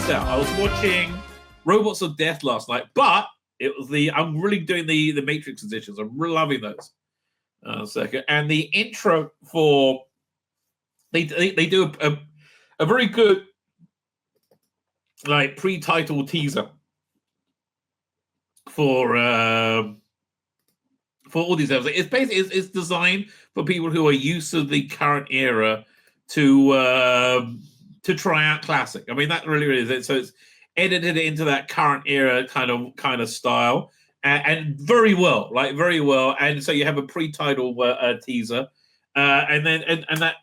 this out. I was watching Robots of Death last night, but it was I'm really doing the Matrix editions. I'm really loving those. Second, and the intro for they do a very good like pre-title teaser for all these episodes. It's basically it's designed for people who are used to the current era to try out classic. I mean, that really is it. So it's edited into that current era kind of style, and very well, like very well. And so you have a pre-title teaser, and then and that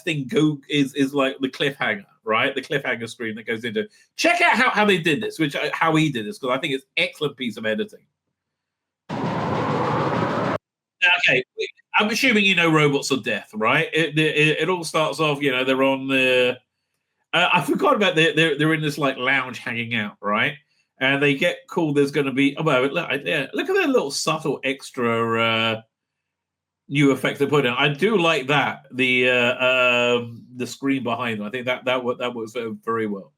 thing is like the cliffhanger, right? The cliffhanger screen that goes into. Check out how they did this, how he did this, because I think it's an excellent piece of editing. Okay, I'm assuming you know Robots of Death, right? It all starts off, they're on the. I forgot about they're in this like lounge hanging out, right? And they get called. There's going to be look at that little subtle extra new effect they put in. I do like that the screen behind them. I think that works very well,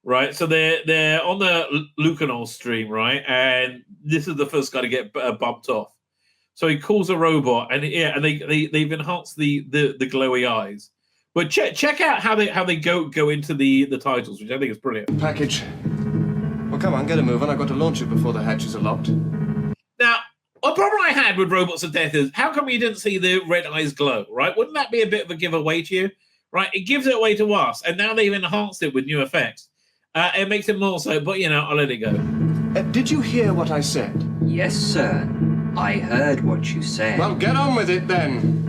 right? So they're on the Lucanol stream, right? And this is the first guy to get bumped off. So he calls a robot, and they've enhanced the glowy eyes. But check out how they go into the titles, which I think is brilliant. Package. Well, come on, get a move on. I've got to launch it before the hatches are locked. Now, a problem I had with Robots of Death is how come you didn't see the red eyes glow, right? Wouldn't that be a bit of a giveaway to you, right? It gives it away to us, and now they've enhanced it with new effects. It makes it more so, but I'll let it go. Did you hear what I said? Yes, sir. I heard what you said. Well, get on with it then.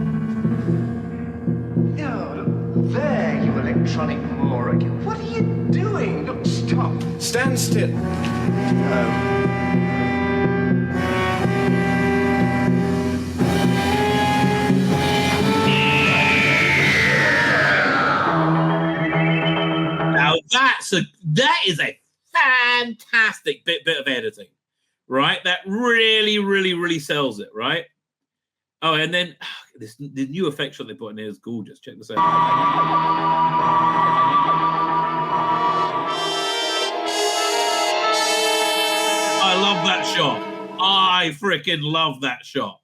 There, you electronic morgue. What are you doing? Look, stop. Stand still. Now that is a fantastic bit of editing, right? That really, really, really sells it, right? Oh, and then the new effect shot they put in here is gorgeous. Check this out. I love that shot. I freaking love that shot.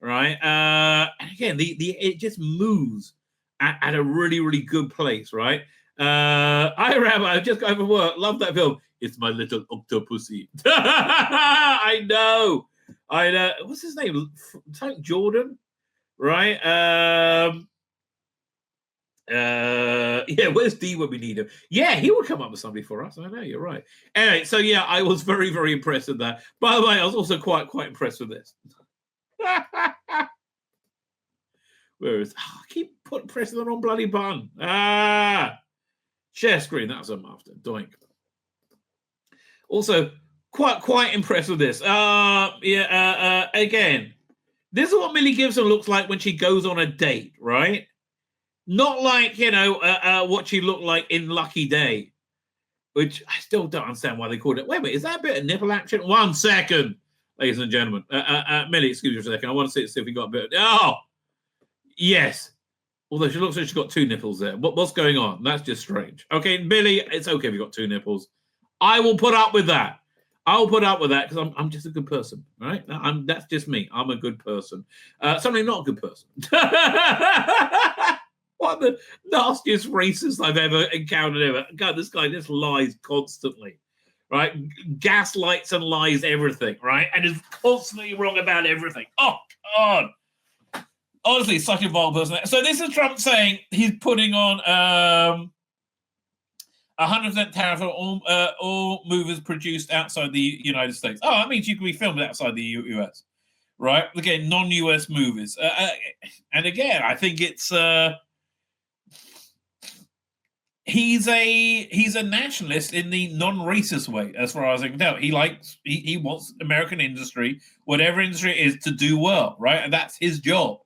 Right? And again, it just moves at a really, really good place, right? Hi, Rabbi. I've just got over work. Love that film. It's my little octopussy. I know. What's his name? Jordan, right? Where's D when we need him? Yeah, he will come up with somebody for us. I know, you're right. Anyway, so yeah, I was very, very impressed with that. By the way, I was also quite impressed with this. Where is? I keep pressing the wrong bloody button. Share screen. That's what I'm after. Doink. Also, quite impressed with this. Again, this is what Millie Gibson looks like when she goes on a date, right? Not like what she looked like in Lucky Day, which I still don't understand why they called it. Wait a minute, is that a bit of nipple action? 1 second, ladies and gentlemen. Millie, excuse me for a second. I want to see if we got a bit. Oh, yes. Although she looks like she's got 2 nipples there. What's going on? That's just strange. Okay, Millie, it's okay if you've got 2 nipples. I will put up with that. I'll put up with that because I'm just a good person, right? That's just me. I'm a good person. Certainly not a good person. One of the nastiest racists I've ever encountered ever. God, this guy just lies constantly, right? Gaslights and lies everything, right? And is constantly wrong about everything. Oh, God. Honestly, such a vile person. So this is Trump saying he's putting on 100% tariff on all movies produced outside the United States. Oh, that means you can be filmed outside the US, right? Again, non-US movies. And again, I think it's he's a nationalist in the non-racist way, as far as I can tell. He wants American industry, whatever industry it is, to do well, right? And that's his job.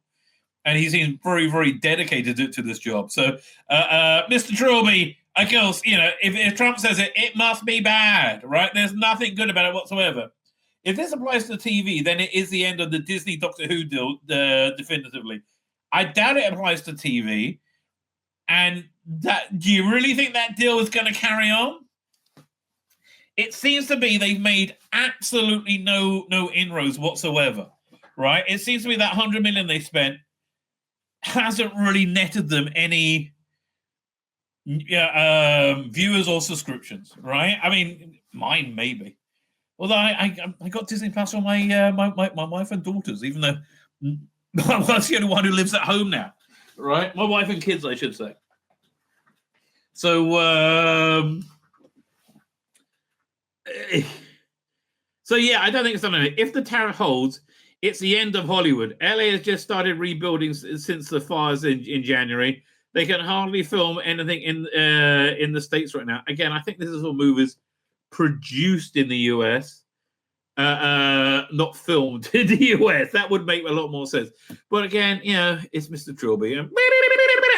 And he seems very, very dedicated to this job. So, Mr. Trilby, of course, if Trump says it, it must be bad, right? There's nothing good about it whatsoever. If this applies to TV, then it is the end of the Disney Doctor Who deal, definitively. I doubt it applies to TV. And do you really think that deal is going to carry on? It seems to be they've made absolutely no inroads whatsoever, right? It seems to be that 100 million they spent hasn't really netted them any viewers or subscriptions, right? I mean, mine maybe. Although I got Disney Plus for my wife and daughters, even though I'm the only one who lives at home now, right? My wife and kids, I should say. So, yeah, I don't think it's something. If the tariff holds, it's the end of Hollywood. LA has just started rebuilding since the fires in January. They can hardly film anything in the States right now. Again, I think this is all movies produced in the US, not filmed in the US. That would make a lot more sense. But again, it's Mr. Trilby.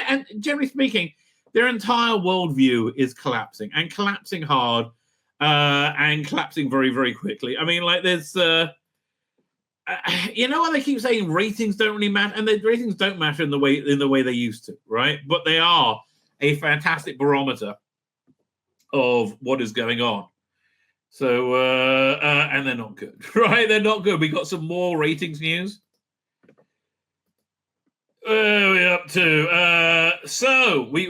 And generally speaking, their entire worldview is collapsing and collapsing hard and collapsing very, very quickly. I mean, like there's, what they keep saying ratings don't really matter, and the ratings don't matter in the way they used to, right? But they are a fantastic barometer of what is going on. So, and they're not good, right? They're not good. We got some more ratings news. Where are we up to? So we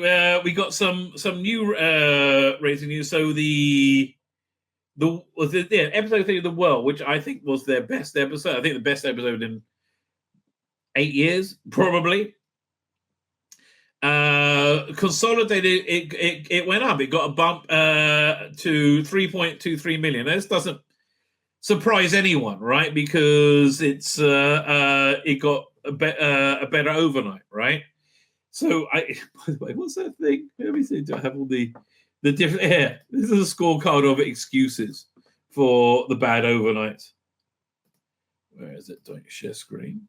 got some new rating news. So the episode 3 of The World, which I think was their best episode. I think the best episode in 8 years, probably. Consolidated, it went up. It got a bump to 3.23 million. This doesn't surprise anyone, right? Because it got a better overnight, right? So, by the way, what's that thing? Let me see. Do I have all the different? Here, this is a scorecard of excuses for the bad overnights. Where is it? Don't share screen.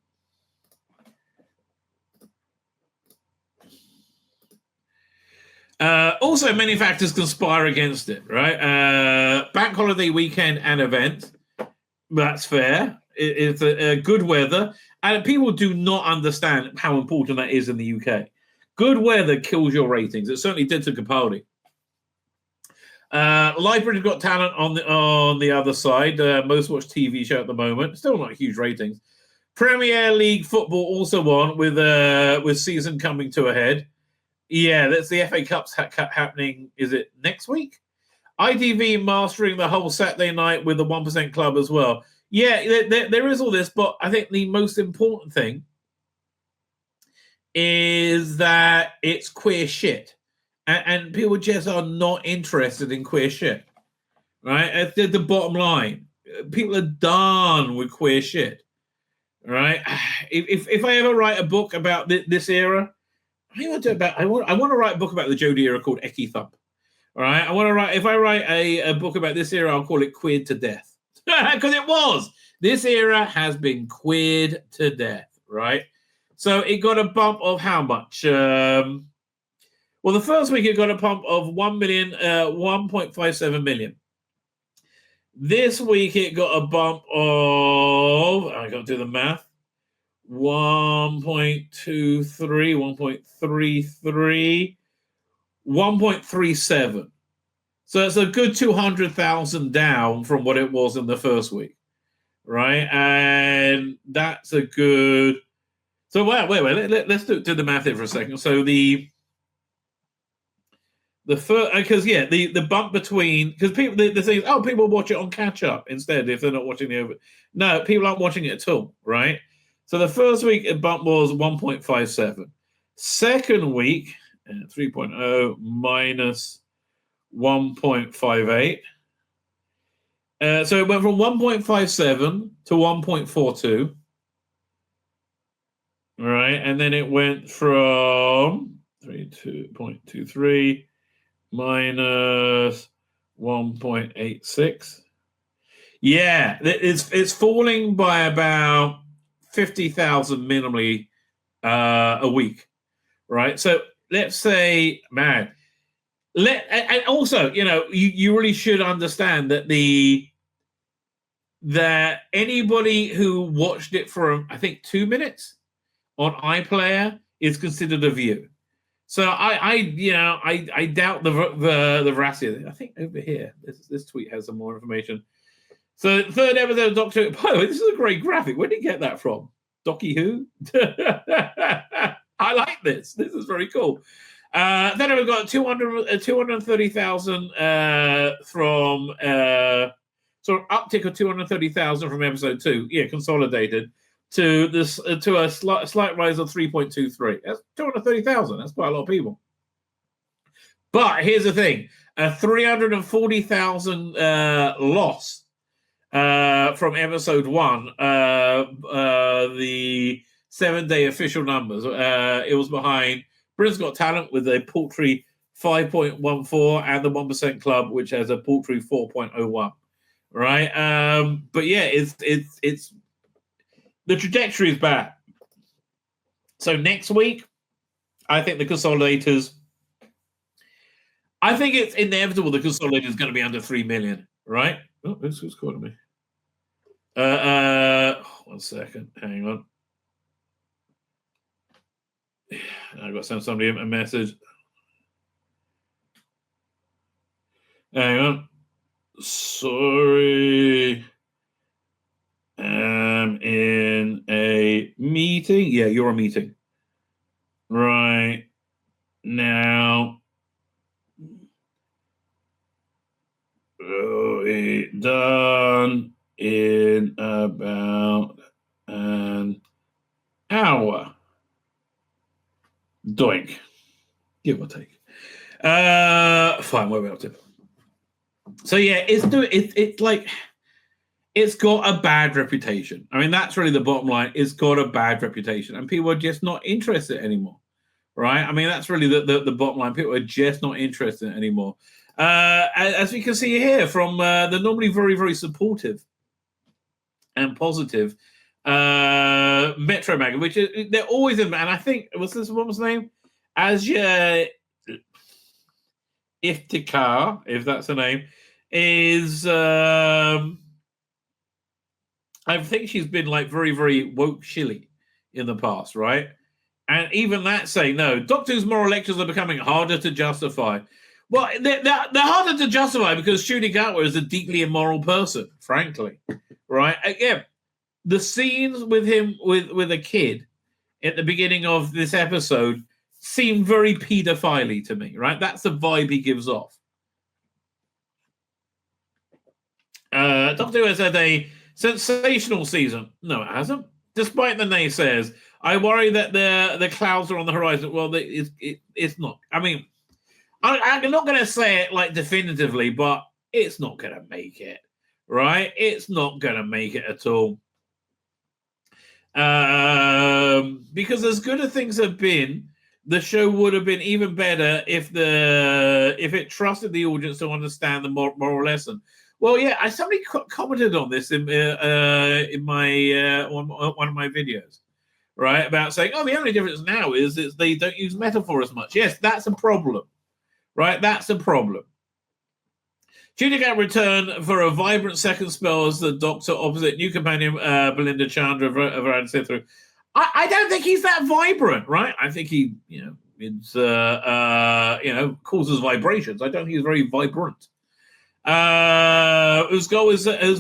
Also, many factors conspire against it, right? Bank holiday weekend and event. That's fair. It's a good weather. And people do not understand how important that is in the UK. Good weather kills your ratings. It certainly did to Capaldi. Live British Got Talent on the other side. Most watched TV show at the moment. Still not huge ratings. Premier League football also on with season coming to a head. Yeah, that's the FA Cup's happening. Is it next week? ITV mastering the whole Saturday night with the 1% Club as well. Yeah, there is all this, but I think the most important thing is that it's queer shit. And people just are not interested in queer shit, right? That's the bottom line. People are done with queer shit, right? If I ever write a book about this era, I want to write a book about the Jodie era called Ecky Thump. All right, if I write a book about this era, I'll call it Queered to Death. Because it was. This era has been queered to death, right? So it got a bump of how much? Well, the first week it got a bump of 1.57 million. This week it got a bump of, I got to do the math, 1.23, 1.33, 1.37. So it's a good 200,000 down from what it was in the first week, right? And that's a good. So wait. Let's do the math here for a second. So the first, because the bump between, because people the thing is, people watch it on catch up instead if they're not watching the over. No, people aren't watching it at all, right? So the first week the bump was 1.57. Second week 3.0 minus 1.58. So it went from 1.57 to 1.42. Right, and then it went from 2.23 minus 1.86. Yeah, it's falling by about 50,000 minimally a week, right? So let's say, man, and also, you really should understand that anybody who watched it for I think 2 minutes on iPlayer is considered a view. So I doubt the veracity. I think over here, this tweet has some more information. So third episode of Doctor. By the way, this is a great graphic. Where did you get that from? Docky Who? I like this. This is very cool. Then we've got 230,000 from sort of uptick of 230,000 from episode 2. Yeah, consolidated to this to a slight rise of 3.23. That's 230,000. That's quite a lot of people. But here's the thing: a 340,000 loss from episode 1. The 7-day official numbers. It was behind Britain's Got Talent with a paltry 5.14 and the 1% Club, which has a paltry 4.01. Right, but yeah, it's the trajectory is bad. So next week, I think the consolidators. I think it's inevitable the consolidator is going to be under 3 million. Right? Oh, who's calling me? 1 second. Hang on. I've got to send somebody a message. Hang on. Sorry. I'm in a meeting. Yeah, you're a meeting. Right now. Done in about an hour. Doink. Give or take. Fine, where are we up to? So yeah, it's like it's got a bad reputation. I mean, that's really the bottom line. It's got a bad reputation, and people are just not interested anymore, right? I mean, that's really the bottom line. People are just not interested anymore. As we can see here from the normally very, very supportive and positive Metro Mag, which they're always in, and I think what's this woman's name? Asya Iftikhar, if that's her name, is I think she's been like very, very woke shilly in the past, right? And even that saying, no, Doctor Who's moral lectures are becoming harder to justify. Well, they're harder to justify because Shuni Gatwa is a deeply immoral person, frankly, right? Again, the scenes with him with a kid at the beginning of this episode seem very pedophile to me, right? That's the vibe he gives off. Doctor Who has had a sensational season. No, it hasn't. Despite the naysayers, I worry that the clouds are on the horizon. Well, it's not. I mean, I'm not going to say it like definitively, but it's not going to make it, right? It's not going to make it at all. Because as good as things have been, the show would have been even better if it trusted the audience to understand the moral lesson. Well, yeah, somebody commented on this in my one of my videos, right? About saying, oh, the only difference now is they don't use metaphor as much. Yes, that's a problem, right? That's a problem. Judicat returned for a vibrant second spell as the Doctor opposite new companion Belinda Chandra of Sithru. I don't think he's that vibrant, right? I think he, causes vibrations. I don't think he's very vibrant. His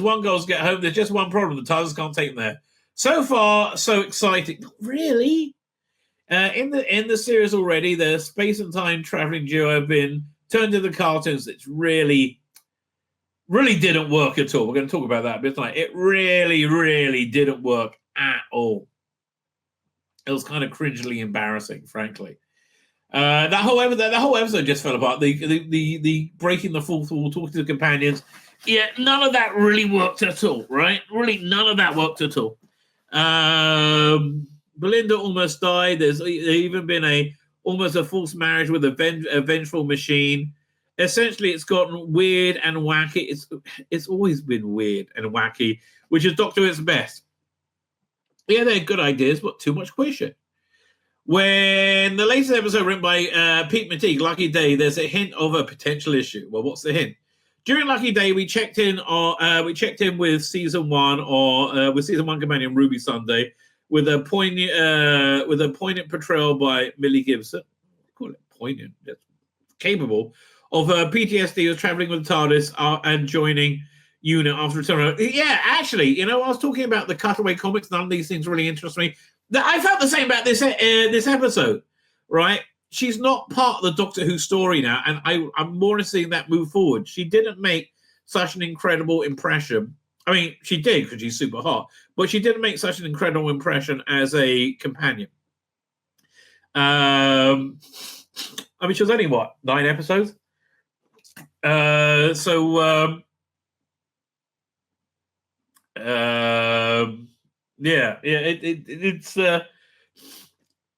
one goal is get home. There's just one problem: the TARDIS can't take them there. So far, so exciting. Not really. In the series already, the space and time traveling duo have been turned into cartoons. It's really didn't work at all. We're going to talk about that a bit tonight. It really didn't work at all. It was kind of cringely embarrassing, frankly. That whole episode just fell apart. The breaking the fourth wall, talking to the companions. Yeah, none of that really worked at all, right? Really, none of that worked at all. Belinda almost died. There's even been almost a false marriage with a vengeful machine. Essentially, it's gotten weird and wacky. It's always been weird and wacky, which is Doctor Who's best. Yeah, they're good ideas, but too much queer shit. When the latest episode written by Pete McTeague, Lucky Day, there's a hint of a potential issue. Well, what's the hint? During Lucky Day, we checked in with season 1 or with season 1 companion Ruby Sunday with a poignant portrayal by Millie Gibson. Call it. poignant, just capable of PTSD, was traveling with the TARDIS and joining unit after return. Yeah, actually, I was talking about the cutaway comics. None of these things really interest me. I felt the same about this episode, right? She's not part of the Doctor Who story now, and I'm more interested in that move forward. She didn't make such an incredible impression. I mean, she did because she's super hot, but she didn't make such an incredible impression as a companion. I mean, she was only, 9 episodes? It's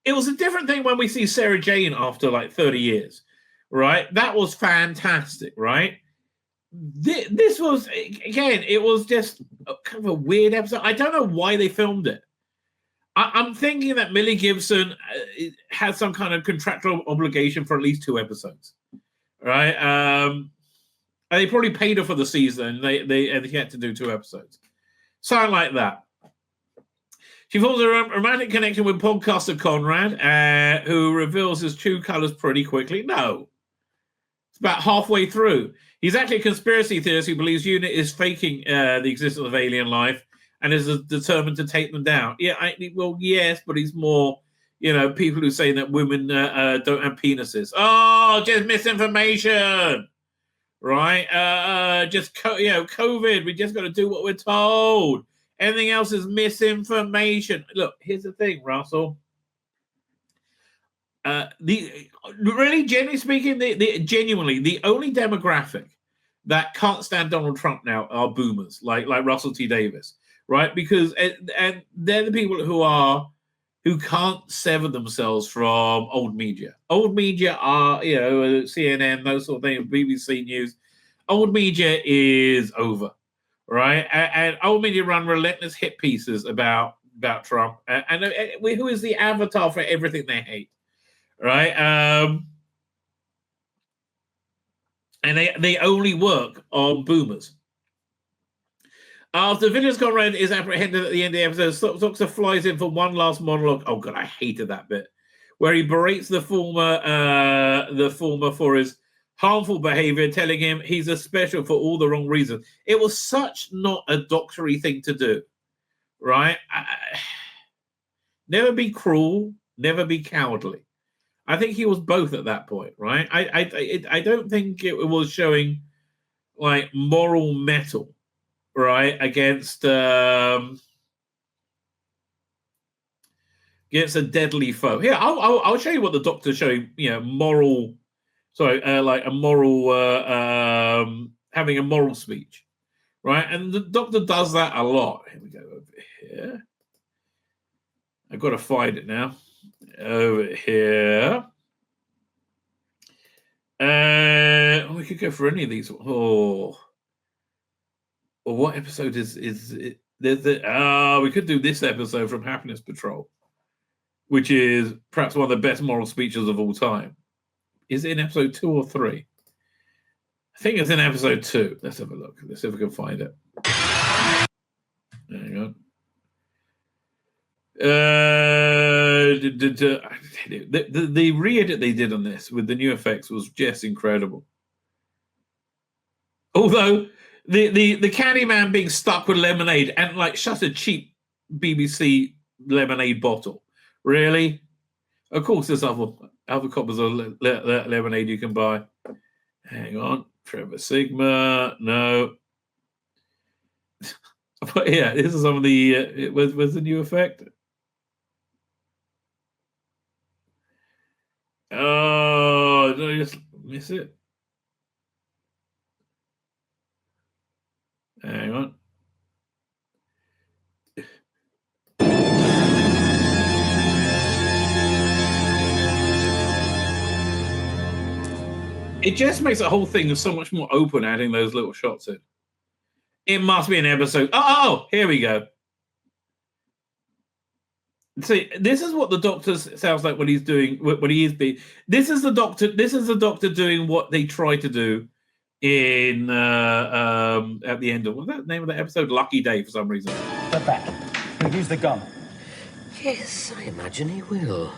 it was a different thing when we see Sarah Jane after like 30 years, right? That was fantastic, right? This was, again, it was just kind of a weird episode. I don't know why they filmed it. I'm thinking that Millie Gibson has some kind of contractual obligation for at least 2 episodes, right? And they probably paid her for the season. They had to do 2 episodes. Something like that. She forms a romantic connection with podcaster Conrad, who reveals his true colors pretty quickly. No. It's about halfway through. He's actually a conspiracy theorist who believes UNIT is faking the existence of alien life and is determined to take them down. Yeah, yes, but he's more, people who say that women don't have penises. Oh, just misinformation, right? Just COVID. We just got to do what we're told. Anything else is misinformation. Look, here's the thing, Russell. Generally speaking, genuinely, the only demographic that can't stand Donald Trump now are boomers, like Russell T. Davis, right? Because and they're the people who can't sever themselves from old media. Old media are, CNN, those sort of things, BBC News. Old media is over. Right, and old media run relentless hit pieces about Trump, and who is the avatar for everything they hate, right? And they only work on boomers. After Villiers Conrad is apprehended at the end of the episode, Doctor flies in for one last monologue. Oh god, I hated that bit, where he berates the former for his harmful behavior, telling him he's a special for all the wrong reasons. It was such not a doctory thing to do, right? Never be cruel, never be cowardly. I think he was both at that point, right? I don't think it was showing like moral mettle, right, against a deadly foe. Here, I'll show you what the Doctor's showing. Moral. Sorry, like a moral, having a moral speech, right? And the Doctor does that a lot. Here we go, over here. I've got to find it now. Over here. We could go for any of these. Oh, well, what episode is it? We could do this episode from Happiness Patrol, which is perhaps one of the best moral speeches of all time. Is it in episode 2 or 3? I think it's in episode 2. Let's have a look. Let's see if we can find it. Hang on. The re-edit they did on this with the new effects was just incredible. Although the Candyman being stuck with lemonade and like such a cheap BBC lemonade bottle. Really? Of course, there's other copies of lemonade you can buy. Hang on. Trevor Sigma. No. But yeah, this is some of the... was the new effect? Oh, did I just miss it? Hang on. It just makes the whole thing so much more open, adding those little shots in. It must be an episode. Oh, here we go. See, this is what the Doctor sounds like when he's doing when he is being. This is the Doctor doing what they try to do in at the end of what's that name of that episode? Lucky Day, for some reason. Step back. He'll use the gun. Yes, I imagine he will.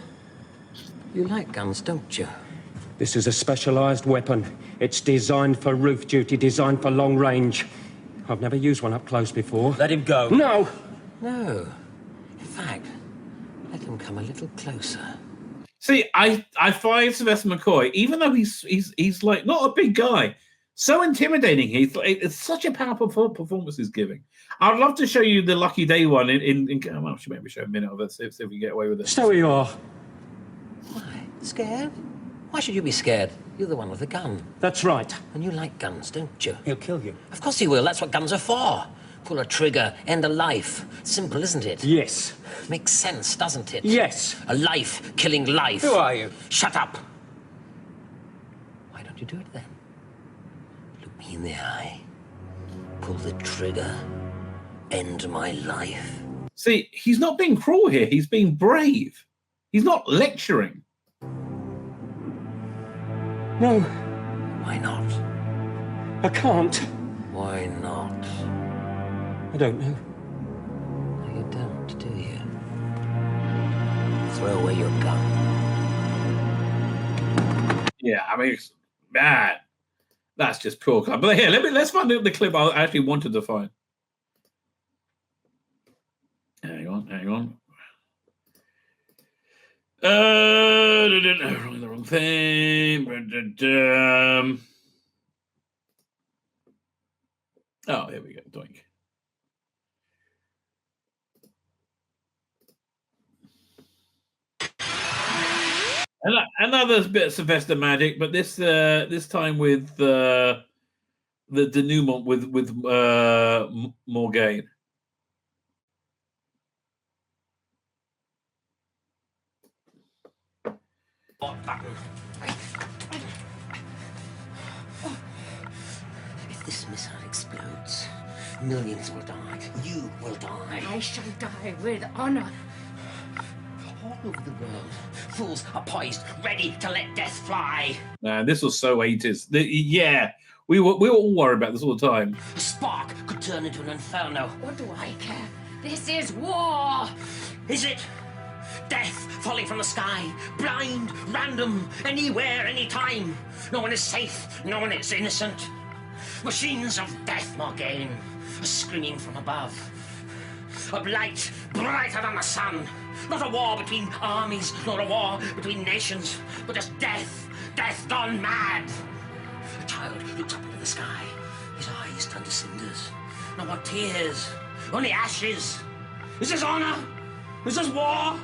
You like guns, don't you? This is a specialised weapon. It's designed for roof duty, designed for long range. I've never used one up close before. Let him go. No! No. In fact, let him come a little closer. See, I find Sylvester McCoy, even though he's like not a big guy, so intimidating. It's such a powerful performance he's giving. I'd love to show you the Lucky Day one well, I should maybe show a minute of it, see if we can get away with it. Stay where you are. Why? Scared? Why should you be scared? You're the one with the gun. That's right. And you like guns, don't you? He'll kill you. Of course he will. That's what guns are for. Pull a trigger, end a life. Simple, isn't it? Yes. Makes sense, doesn't it? Yes. A life killing life. Who are you? Shut up. Why don't you do it then? Look me in the eye. Pull the trigger. End my life. See, he's not being cruel here. He's being brave. He's not lecturing. No, Why not? I can't. Why not? I don't know. No, you don't, do you? Throw away your gun. Yeah, I mean, man, that's just pure. But here, let's find the clip I actually wanted to find. Hang on. The wrong thing. Oh, here we go. Doink. Another bit of Sylvester magic, but this time with the denouement with Morgaine. If this missile explodes, millions will die. You will die. I shall die with honor. All over the world, fools are poised, ready to let death fly. Man, this was so 80s. Yeah, we were all worried about this all the time. A spark could turn into an inferno. What do I care? This is war! Is it? Death falling from the sky, blind, random, anywhere, anytime. No one is safe, no one is innocent. Machines of death, Morgaine, are screaming from above. A blight brighter than the sun. Not a war between armies, not a war between nations, but just death, death gone mad. A child looks up into the sky, his eyes turn to cinders. No more tears, only ashes. Is this honor? Is this war?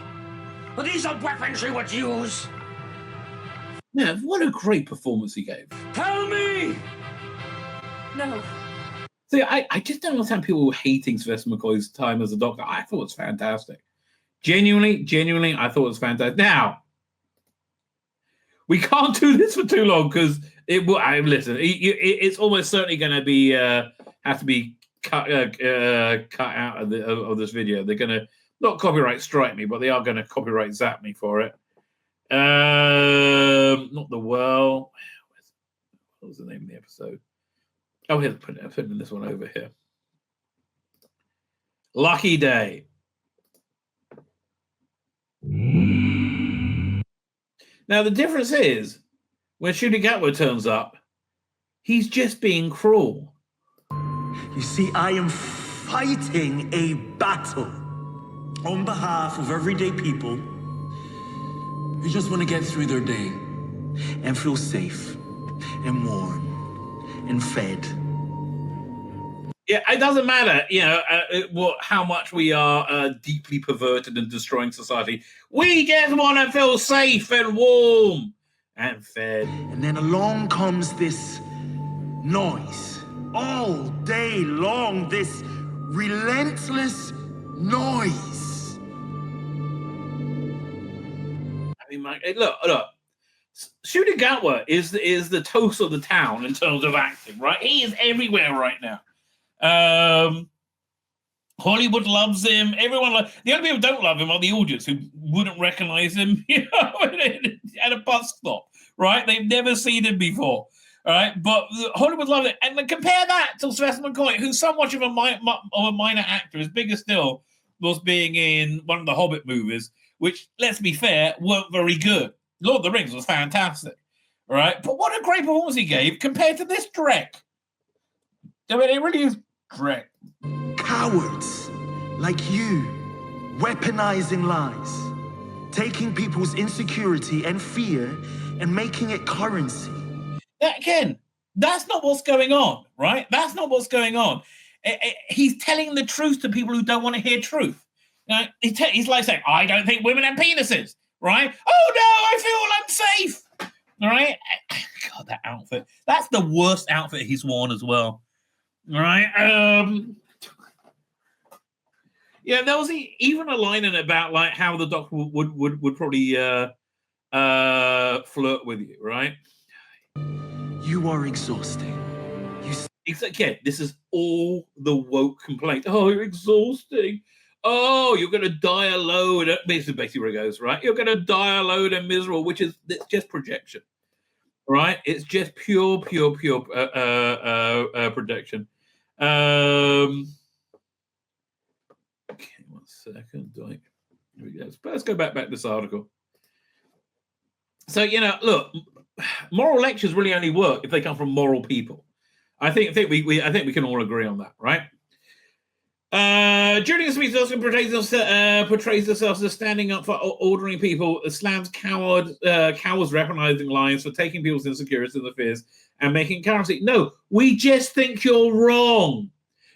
Are these the weapons we would use? Yeah, what a great performance he gave. Tell me! No. See, I just don't understand people hating Sylvester McCoy's time as a Doctor. I thought it was fantastic. Genuinely, I thought it was fantastic. Now, we can't do this for too long because it will. Listen, it's almost certainly going to be have to be cut out of this video. They're going to not copyright strike me, but they are going to copyright zap me for it. Not the well. What was the name of the episode? Oh, here, putting this one over here. Lucky Day. Now, the difference is, when Shooty Gatwa turns up, he's just being cruel. You see, I am fighting a battle on behalf of everyday people who just want to get through their day and feel safe and warm and fed. Yeah, it doesn't matter, how much we are deeply perverted and destroying society. We just want to feel safe and warm and fed. And then along comes this noise. All day long, this relentless noise. I mean, look. Shooty Gatwa is the toast of the town in terms of acting, right? He is everywhere right now. Hollywood loves him. Everyone the only people who don't love him are the audience who wouldn't recognize him, at a bus stop, right? They've never seen him before, all right? But Hollywood loves it. And then compare that to Sylvester McCoy, who's so much of a minor actor, as big as still was being in one of the Hobbit movies, which, let's be fair, weren't very good. Lord of the Rings was fantastic, All right, but what a great performance he gave compared to this dreck. I mean, it really is dreck. Cowards like you, weaponizing lies, taking people's insecurity and fear and making it currency. Again, that's not what's going on, right? That's not what's going on. He's telling the truth to people who don't want to hear truth. He's like saying, I don't think women have penises, right? Oh, no, I feel unsafe, all right? God, that outfit. That's the worst outfit he's worn as well, all right? Yeah, there was even a line in it about like how the doctor would probably flirt with you, right? You are exhausting. Again, this is all the woke complaint. Oh, you're exhausting. Oh, you're going to die alone. Basically where it goes, right? You're going to die alone and miserable, which is it's just projection, right? It's just pure projection. Okay, 1 second. Here we go. Let's go back to this article. So, look, moral lectures really only work if they come from moral people. I think we can all agree on that, right? During the speech, Oscar portrays herself as standing up for ordering people, slams cowards weaponizing lies for taking people's insecurities and their fears and making currency. No, we just think you're wrong.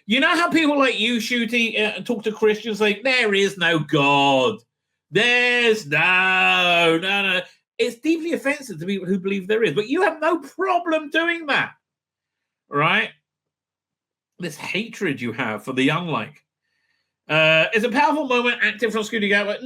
You know how people like you, Shooty, talk to Christians like, there is no God. There's no. It's deeply offensive to people who believe there is, but you have no problem doing that. Right? This hatred you have for the unlike. It's a powerful moment active from Shooty Gatwa.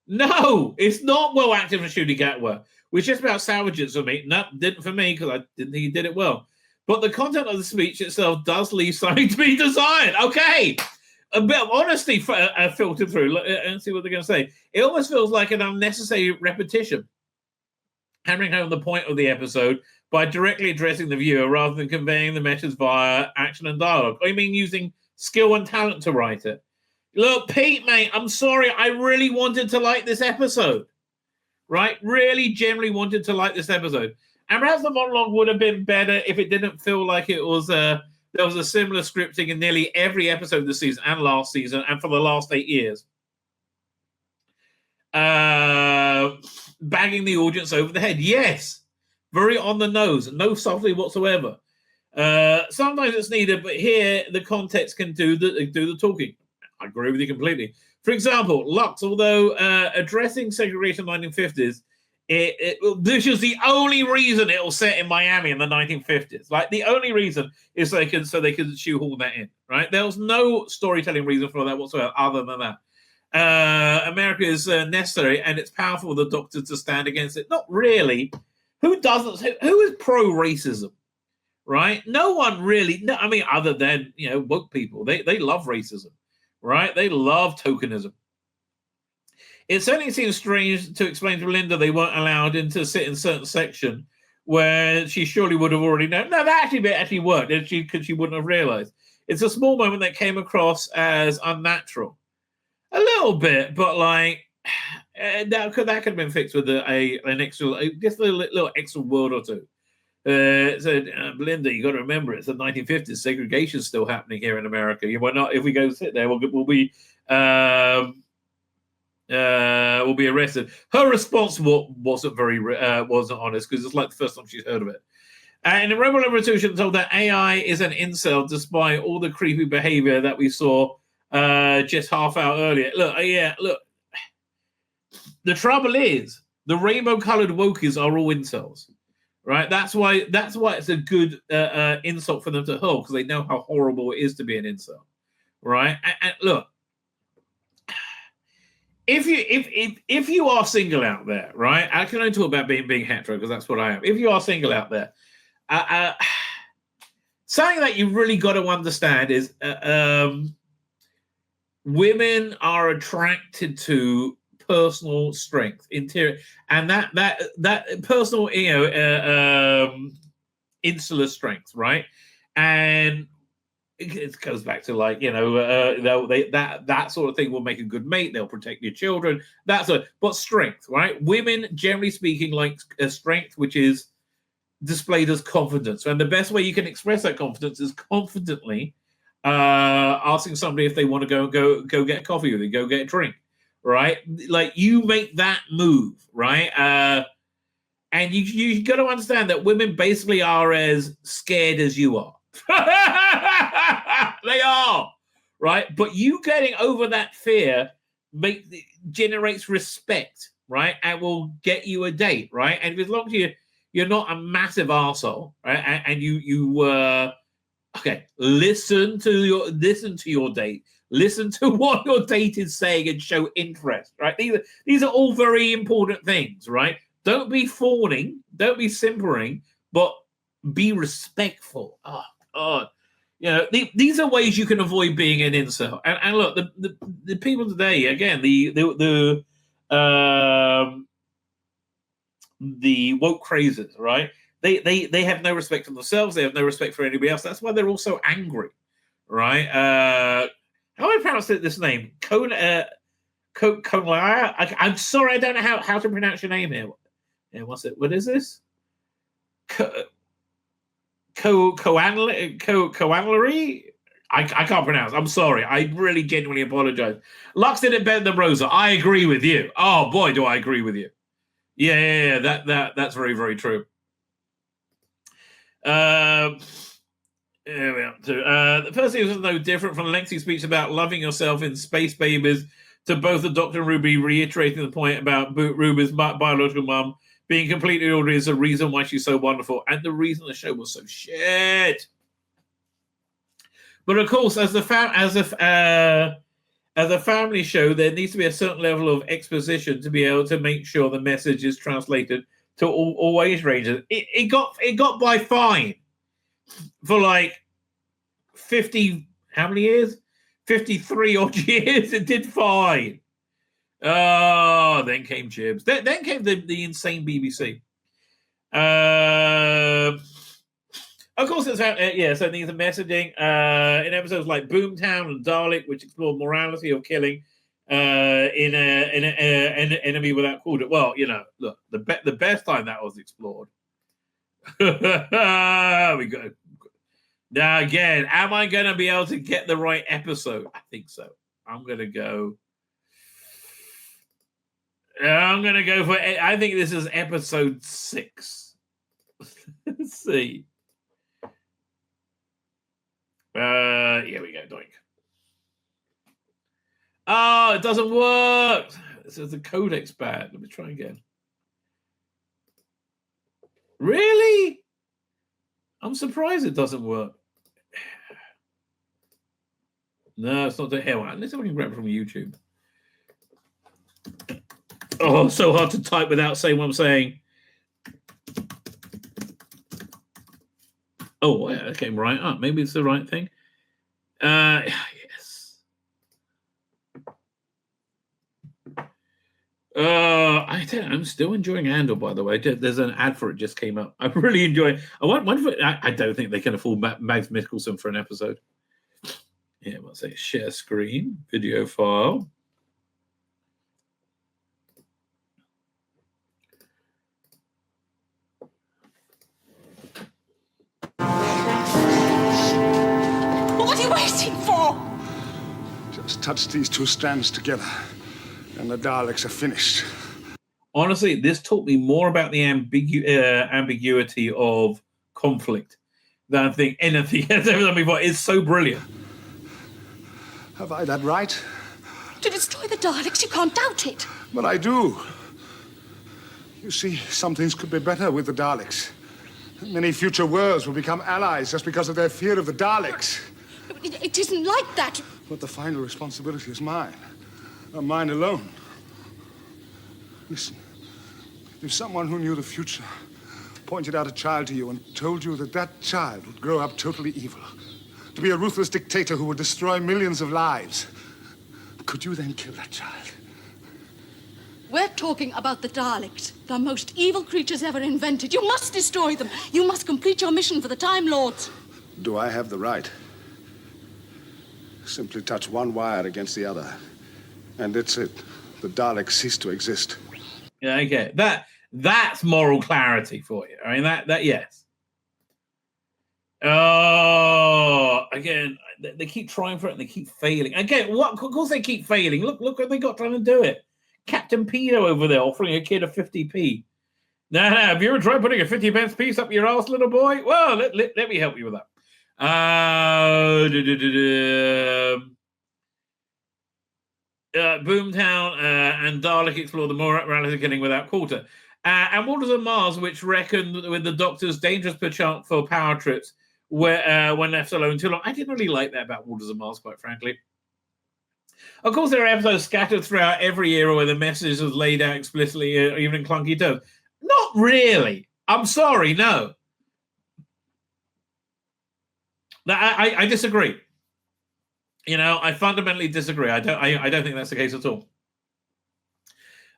No, it's not well active from Shooty Gatwa. Which just about salvages for me. No, didn't for me because I didn't think he did it well. But the content of the speech itself does leave something to be desired. Okay. A bit of honesty filtered through and see what they're going to say. It almost feels like an unnecessary repetition, hammering home the point of the episode by directly addressing the viewer rather than conveying the message via action and dialogue. I mean, using skill and talent to write it. Look, Pete, mate, I'm sorry. I really wanted to like this episode, right? Really generally wanted to like this episode. And perhaps the monologue would have been better if it didn't feel like it was there was a similar scripting in nearly every episode this season and last season and for the last 8 years. Bagging the audience over the head. Yes. Very on the nose. No subtlety whatsoever. Sometimes it's needed, but here the context can do the talking. I agree with you completely. For example, Lux, although addressing segregation in the 1950s, this is the only reason it was set in Miami in the 1950s. Like the only reason is so they could shoehorn that in, right? There was no storytelling reason for that whatsoever, other than that. America is necessary, and it's powerful for the Doctor to stand against it. Not really. Who doesn't? Who is pro-racism? Right? No one really. No, I mean, other than woke people, they love racism, right? They love tokenism. It certainly seems strange to explain to Linda they weren't allowed to sit in certain section where she surely would have already known. No, that actually worked because she wouldn't have realized. It's a small moment that came across as unnatural. A little bit, but like that could have been fixed with an extra, just a little extra word or two. Belinda, you got to remember it's the 1950s. Segregation's still happening here in America. You might not. If we go sit there, we'll be arrested. Her response wasn't honest because it's like the first time she's heard of it. And in Rebel Revolution, told that AI is an incel despite all the creepy behavior that we saw just half hour earlier. Look. The trouble is the rainbow-colored wokies are all incels, right? That's why it's a good insult for them to hurl because they know how horrible it is to be an incel, right? And look, if you are single out there, right? I can only talk about being hetero because that's what I am. If you are single out there, something that you really got to understand is women are attracted to personal strength, interior, and that personal, insular strength, right? And it goes back to like, that sort of thing will make a good mate. They'll protect your children. But strength, right? Women, generally speaking, like a strength which is displayed as confidence, and the best way you can express that confidence is confidently asking somebody if they want to go get a coffee with you, go get a drink, right? Like you make that move, right? And you got to understand that women basically are as scared as you are. They are, right? But you getting over that fear generates respect, right? And will get you a date, right? And as long as you're not a massive arsehole, right? And you listen to your date, listen to what your date is saying, and show interest, right? These are all very important things, right? Don't be fawning, don't be simpering, but be respectful. These are ways you can avoid being an incel. And look, the people today, again, the woke crazes, right? They have no respect for themselves. They have no respect for anybody else. That's why they're all so angry, right? How do I pronounce this name? I'm sorry, I don't know how to pronounce your name here. Yeah, what's it? What is this? Coanlery? I can't pronounce. I'm sorry. I really genuinely apologize. Lux did it better than Rosa. I agree with you. Oh boy, do I agree with you. Yeah. That's very, very true. The first thing was no different from a lengthy speech about loving yourself in Space Babies to both the Dr. and Ruby reiterating the point about Ruby's biological mum being completely ordinary is the reason why she's so wonderful and the reason the show was so shit. But of course, as a family show, there needs to be a certain level of exposition to be able to make sure the message is translated to all age ranges. It got by fine for like 50, how many years? 53 odd years. It did fine. Oh, then came Jibs. Then came the insane BBC. Of course, it's out. So these are messaging in episodes like Boomtown and Dalek, which explored morality of killing in an enemy without quarter. Well, look, the best time that was explored. We go. Now again, am I going to be able to get the right episode? I think so. I'm going to go for. I think this is episode 6. Let's see. Here we go. Doink. Oh, it doesn't work. This is the codec's bad. Let me try again. Really? I'm surprised it doesn't work. No, it's not the hell. Let's see if we can grab it from YouTube. Oh, so hard to type without saying what I'm saying. Oh, yeah, that came right up. Maybe it's the right thing. Yes. I'm still enjoying Andor, by the way. There's an ad for it just came up. I really enjoy it. I don't think they can afford Mads Mikkelsen for an episode. Yeah, let's say share screen, video file. What are you waiting for? Just touch these two strands together, and the Daleks are finished. Honestly, this taught me more about the ambiguity of conflict than I think anything has ever done before. It's so brilliant. Have I that right? To destroy the Daleks, you can't doubt it. But I do. You see, some things could be better with the Daleks. Many future worlds will become allies just because of their fear of the Daleks. It isn't like that. But the final responsibility is mine. Mine alone. Listen, if someone who knew the future pointed out a child to you and told you that that child would grow up totally evil, to be a ruthless dictator who would destroy millions of lives, could you then kill that child? We're talking about the Daleks, the most evil creatures ever invented. You must destroy them. You must complete your mission for the Time Lords. Do I have the right? Simply touch one wire against the other, and it's it. The Daleks cease to exist. Yeah, okay. That's moral clarity for you. I mean, that yes. Oh, again, they keep trying for it and they keep failing. Again, of course they keep failing. Look what they got trying to do it. Captain Pedo over there offering a kid a 50p. No, have you ever tried putting a 50 pence piece up your ass, little boy? Well, let me help you with that. Boomtown and Dalek explore the morality killing without quarter. And Waters of Mars, which reckoned with the Doctor's dangerous perchance for power trips when left alone too long. I didn't really like that about Waters of Mars, quite frankly. Of course, there are episodes scattered throughout every era where the message is laid out explicitly, even in clunky terms. Not really. I'm sorry, no. I disagree. You know, I fundamentally disagree. I don't think that's the case at all.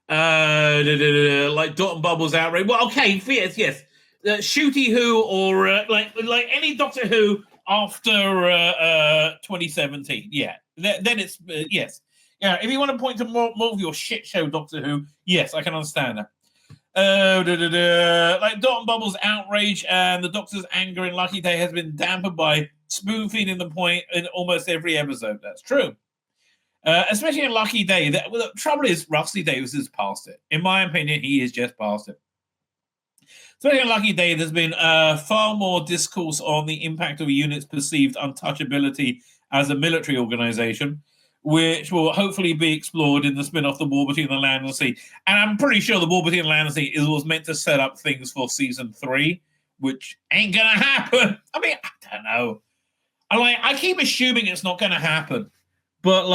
Like Dot and Bubbles outrage. Well, okay, yes. Shooty Who or like any Doctor Who after 2017. Yeah, then it's yes. Yeah, if you want to point to more of your shit show Doctor Who, yes, I can understand that. Like Dot and Bubbles' outrage and the Doctor's anger in Lucky Day has been dampened by spoon feeding the point in almost every episode. That's true. Especially in Lucky Day. The trouble is, Rusty Davies is past it. In my opinion, he is just past it. Especially in Lucky Day, there's been far more discourse on the impact of a unit's perceived untouchability as a military organization, which will hopefully be explored in the spin-off The War Between the Land and the Sea. And I'm pretty sure The War Between the Land and the Sea was meant to set up things for season 3, which ain't going to happen. I mean, I don't know. I keep assuming it's not going to happen. But,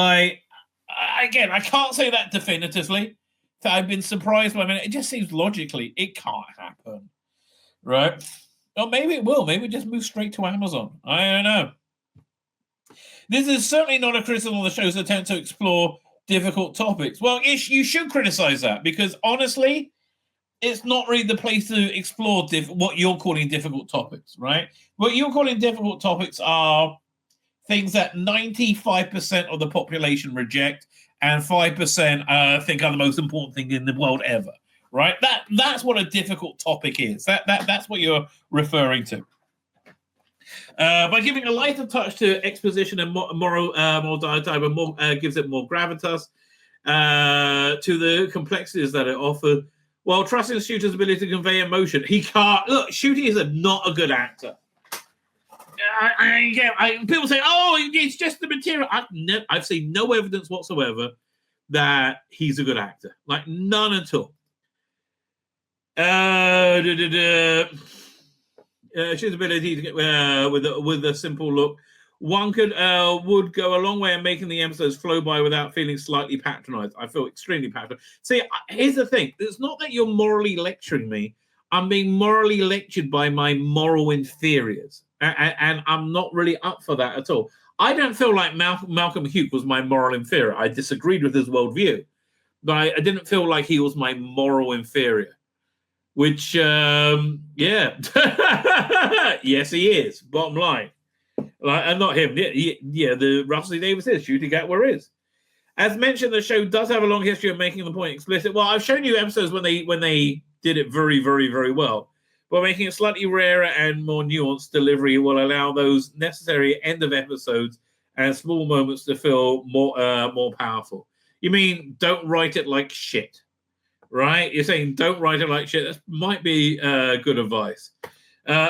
again, I can't say that definitively. I've been surprised by it. It just seems logically it can't happen. Right? Or maybe it will. Maybe it just move straight to Amazon. I don't know. This is certainly not a criticism of the show's attempt to explore difficult topics. Well, you should criticize that because, honestly, it's not really the place to explore what you're calling difficult topics, right? What you're calling difficult topics are things that 95% of the population reject and 5% think are the most important thing in the world ever, right? That's what a difficult topic is. That's what you're referring to. By giving a lighter touch to exposition and moral diatribe, gives it more gravitas to the complexities that it offered, while trusting Shooter's ability to convey emotion. He can't. Look, Shooter is not a good actor. People say, "Oh, it's just the material." I've seen no evidence whatsoever that he's a good actor. Like none at all. His ability to get with a simple look, one would go a long way in making the episodes flow by without feeling slightly patronized. I feel extremely patronized. See, here's the thing: it's not that you're morally lecturing me. I'm being morally lectured by my moral inferiors, and I'm not really up for that at all. I don't feel like Malcolm Hughes was my moral inferior. I disagreed with his worldview, but I didn't feel like he was my moral inferior. Which, yeah, yes, he is. Bottom line, and not him. Yeah, the Rusty Davies is shooting at where is. As mentioned, the show does have a long history of making the point explicit. Well, I've shown you episodes when they did it very, very, very well. But making it slightly rarer and more nuanced delivery will allow those necessary end of episodes and small moments to feel more powerful. You mean don't write it like shit? Right? You're saying don't write it like shit. That might be good advice.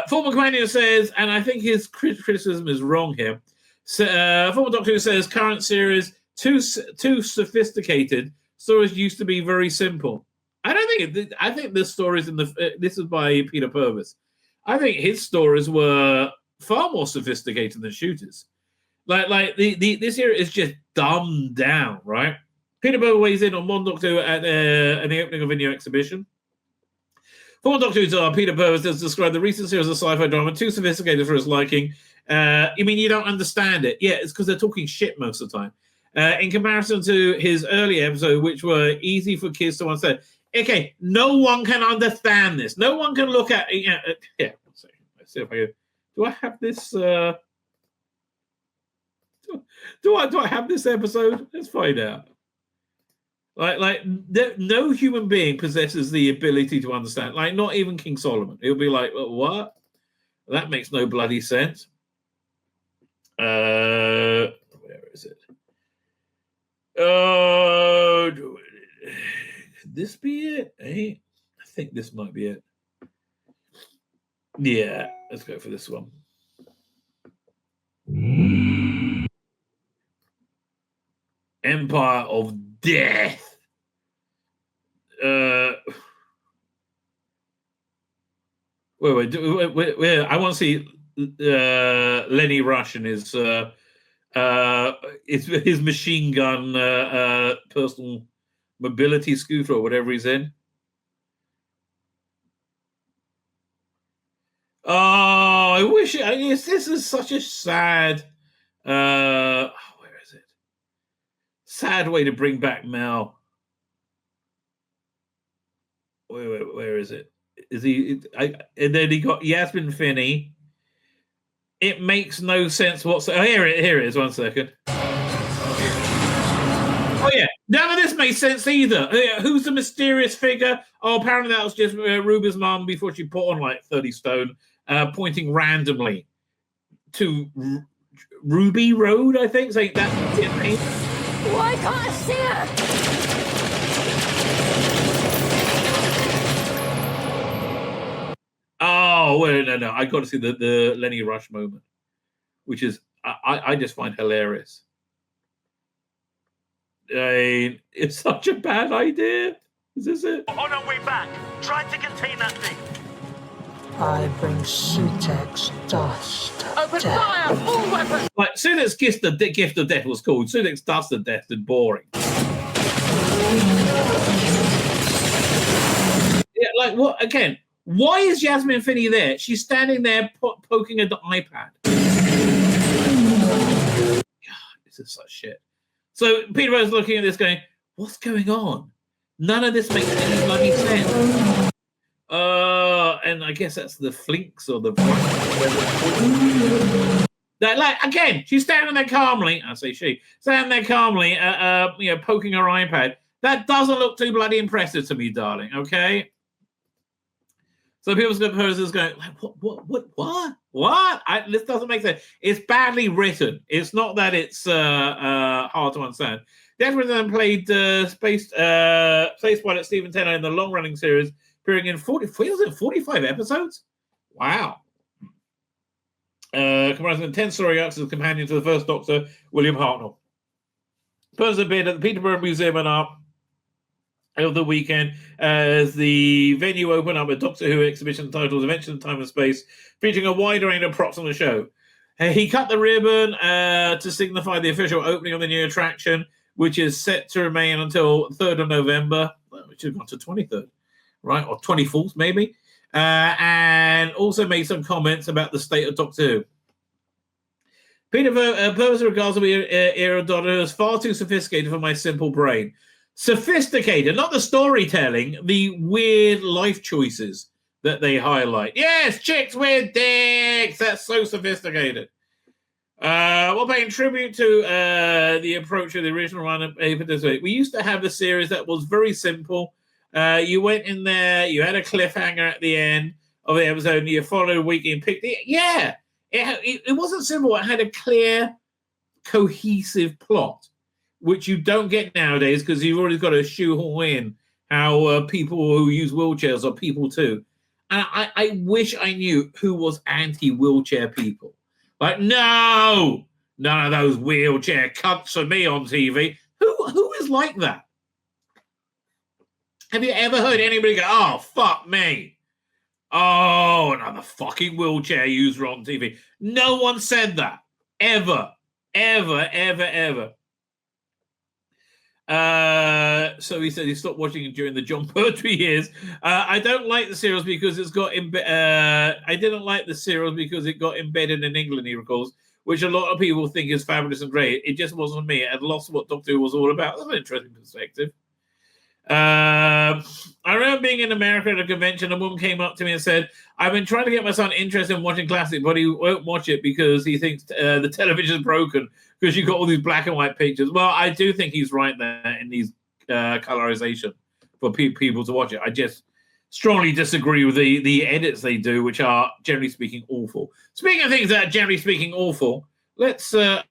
Former Companion says, and I think his criticism is wrong here. Former Doctor Who says, current series, too sophisticated. Stories used to be very simple. I don't think I think the stories this is by Peter Purvis. I think his stories were far more sophisticated than Shooter's. Like this here is just dumbed down, right? Peter Purvis weighs in on Modern Doctor Who at the opening of a new exhibition. Former Doctor Who's Peter Purvis has described the recent series of sci-fi drama too sophisticated for his liking. You mean you don't understand it? Yeah, it's because they're talking shit most of the time. In comparison to his earlier episode, which were easy for kids to understand. Okay, no one can understand this. No one can look at it. Yeah, let's see if I can. Do I have this? Do Do I have this episode? Let's find out. No human being possesses the ability to understand. Like, not even King Solomon. He'll be like, what? That makes no bloody sense. Where is it? Could this be it? I think this might be it. Yeah, let's go for this one. Empire of Death. Wait. I want to see Lenny Rush and his machine gun personal mobility scooter or whatever he's in. Oh, I wish this is such a sad where is it? Sad way to bring back Mel. Where is it? Is he? And then he got Yasmin Finney. It makes no sense whatsoever. Oh, here it is. 1 second. Oh yeah, none of this makes sense either. Who's the mysterious figure? Oh, apparently that was just Ruby's mom before she put on like 30 stone, pointing randomly to Ruby Road, I think. Saying that's the name. Why can't I see her? Oh, wait, no. I got to see the Lenny Rush moment, which is I just find hilarious. It's such a bad idea. Is this it? On our way back, try to contain that thing. I bring Sutek's dust. Open fire! All weapons! Like, Sutek's gift of death was called Sutek's dust of death and boring. Yeah, like, what? Again, why is Yasmin Finney there? She's standing there poking at the iPad. God, this is such shit. So Peter Rose looking at this going, what's going on? None of this makes any bloody sense. And I guess that's the Flinks or the... Like, again, she's standing there calmly. I say she. Standing there calmly, poking her iPad. That doesn't look too bloody impressive to me, darling, okay? So people's proposers going, like, what? This doesn't make sense. It's badly written. It's not that it's hard to understand. The actor then played Space Pilot Stephen Tennant in the long-running series, appearing in 45 episodes? Wow. Comprising 10 story arcs as a companion to the first Doctor, William Hartnell. Person appeared at the Peterborough Museum and Art over the weekend as the venue opened up a Doctor Who exhibition titled Adventure in Time and Space, featuring a wide range of props on the show. He cut the ribbon to signify the official opening of the new attraction, which is set to remain until 3rd of November, which has gone to 23rd, right? Or 24th, maybe. And also made some comments about the state of Doctor Who. Peter Purvis regards the era Doctor Who as far too sophisticated for my simple brain. Sophisticated, not the storytelling, the weird life choices that they highlight. Yes, chicks with dicks. That's so sophisticated. Well, paying tribute to the approach of the original run, we used to have a series that was very simple. You went in there, you had a cliffhanger at the end of the episode, and you followed a week and picked it. Yeah, it wasn't simple. It had a clear, cohesive plot, which you don't get nowadays because you've already got to shoehorn in how people who use wheelchairs are people too. And I wish I knew who was anti-wheelchair people. Like, no, none of those wheelchair cunts for me on TV. Who is like that? Have you ever heard anybody go, oh, fuck me? Oh, another fucking wheelchair user on TV. No one said that. Ever. So he said he stopped watching it during the John Pertwee years. I don't like the series because it's got I didn't like the series because it got embedded in England, he recalls, which a lot of people think is fabulous and great. It just wasn't me. I'd lost what Doctor Who was all about. That's an interesting perspective. I remember being in America at a convention. A woman came up to me and said, I've been trying to get my son interested in watching classic, but he won't watch it because he thinks the television's broken because you've got all these black and white pictures. Well, I do think he's right there in these colorization for people to watch it. I just strongly disagree with the edits they do, which are, generally speaking, awful. Speaking of things that are, generally speaking, awful, let's go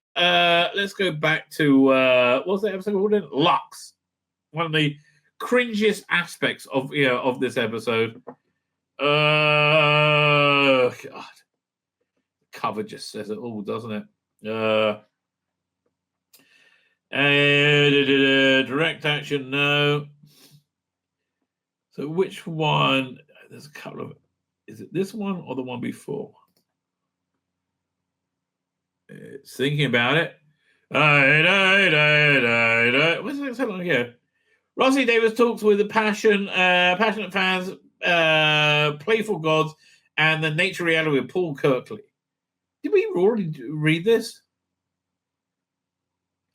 back to, what was that episode called? Lux. One of the cringiest aspects of this episode. God, the cover just says it all, doesn't it? Direct action, no. So which one? There's a couple of. Is it this one or the one before? It's thinking about it. What's it so long ago? Rossi Davis talks with the passionate fans, playful gods, and the nature reality with Paul Kirkley. Did we already read this?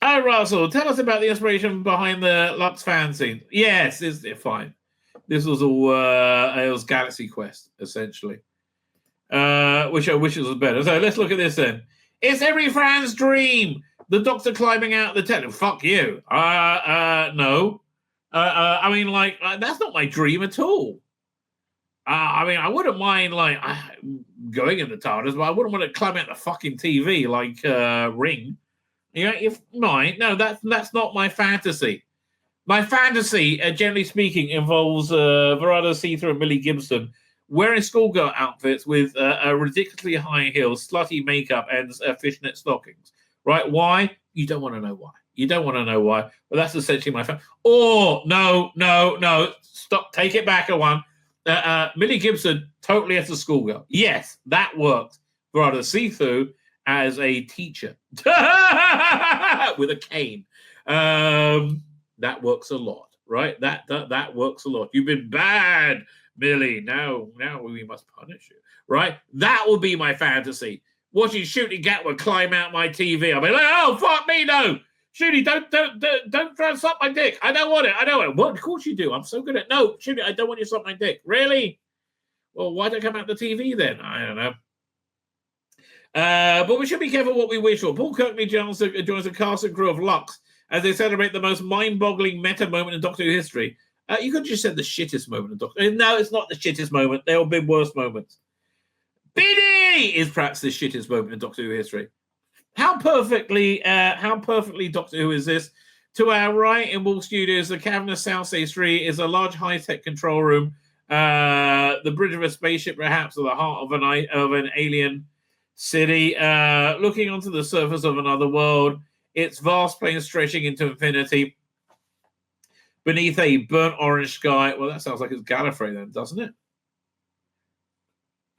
Oh, Russell, tell us about the inspiration behind the Lux fan scene. Yes, it's fine. This was all it was Galaxy Quest, essentially. Which I wish it was better. So let's look at this then. It's every fan's dream. The Doctor climbing out the tent. Fuck you. No. I mean, like, that's not my dream at all. I mean, I wouldn't mind, like, going in the TARDIS, but I wouldn't want to climb out the fucking TV like Ring. If mine, no, that's not my fantasy. My fantasy, generally speaking, involves Verada Seether and Millie Gibson wearing schoolgirl outfits with ridiculously high heels, slutty makeup, and fishnet stockings. Right? Why? You don't want to know why. You don't want to know why, but that's essentially my fan. Oh, no. Stop. Take it back a one. Millie Gibson, totally as a schoolgirl. Yes, that worked. Verada Seether as a teacher with a cane. That works a lot, right? That works a lot. You've been bad, Millie. Now we must punish you, right? That will be my fantasy. Watching Shooty Gatwa climb out my TV. I'll be like, oh, fuck me, no. Shooty, don't try and suck my dick. I don't want it. What? Of course you do. I'm so good at no, Shooty, I don't want you to suck my dick. Really? Well, why don't I come out the TV then? I don't know. But we should be careful what we wish for. Paul Kirkley joins the cast and crew of Lux as they celebrate the most mind-boggling meta moment in Doctor Who history. You could have just said the shittest moment in Doctor Who. No, it's not the shittest moment. There have been worse moments. Biddy is perhaps the shittest moment in Doctor Who history. How perfectly Doctor Who is this? To our right in Wolf Studios, the cavernous South Stage 3 is a large high-tech control room. The bridge of a spaceship, perhaps, at the heart of an alien city, looking onto the surface of another world. Its vast plain stretching into infinity. Beneath a burnt orange sky. Well, that sounds like it's Gallifrey then, doesn't it?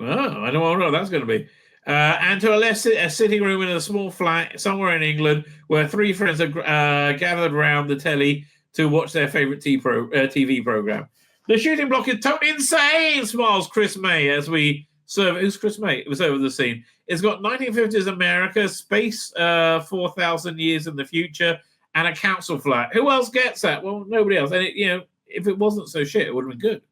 Oh, I don't know what that's going to be. And to a sitting room in a small flat somewhere in England where three friends are gathered around the telly to watch their favorite TV program. The shooting block is totally insane, smiles Chris May as we serve. Who's Chris May? It was over the scene. It's got 1950s America, space 4,000 years in the future, and a council flat. Who else gets that? Well, nobody else. And if it wasn't so shit, it would have been good.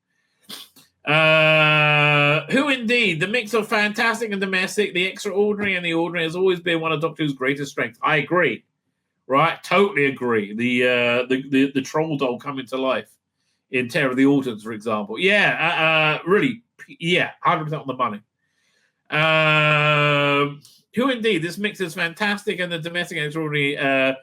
Who indeed? The mix of fantastic and domestic, the extraordinary and the ordinary has always been one of Doctor Who's greatest strengths. I agree. Right? Totally agree. The troll doll coming to life in Terror of the Autons, for example. Yeah, really. Yeah, 100% on the money. Who indeed? This mix is fantastic and the domestic and extraordinary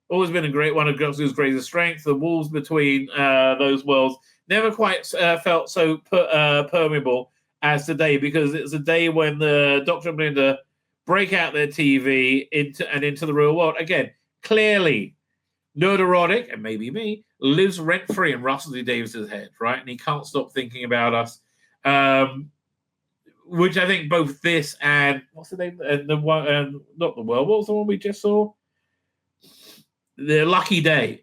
always been one of Doctor Who's greatest strengths. The walls between those worlds never quite felt so permeable as today, because it's a day when the Doctor and Belinda break out their TV into the real world. Again, clearly, Nerderotic, and maybe me, lives rent-free in Russell T. Davis's head, right? And he can't stop thinking about us. Which I think both this and, what's the name? And the one, not the world, what was the one we just saw? The Lucky Day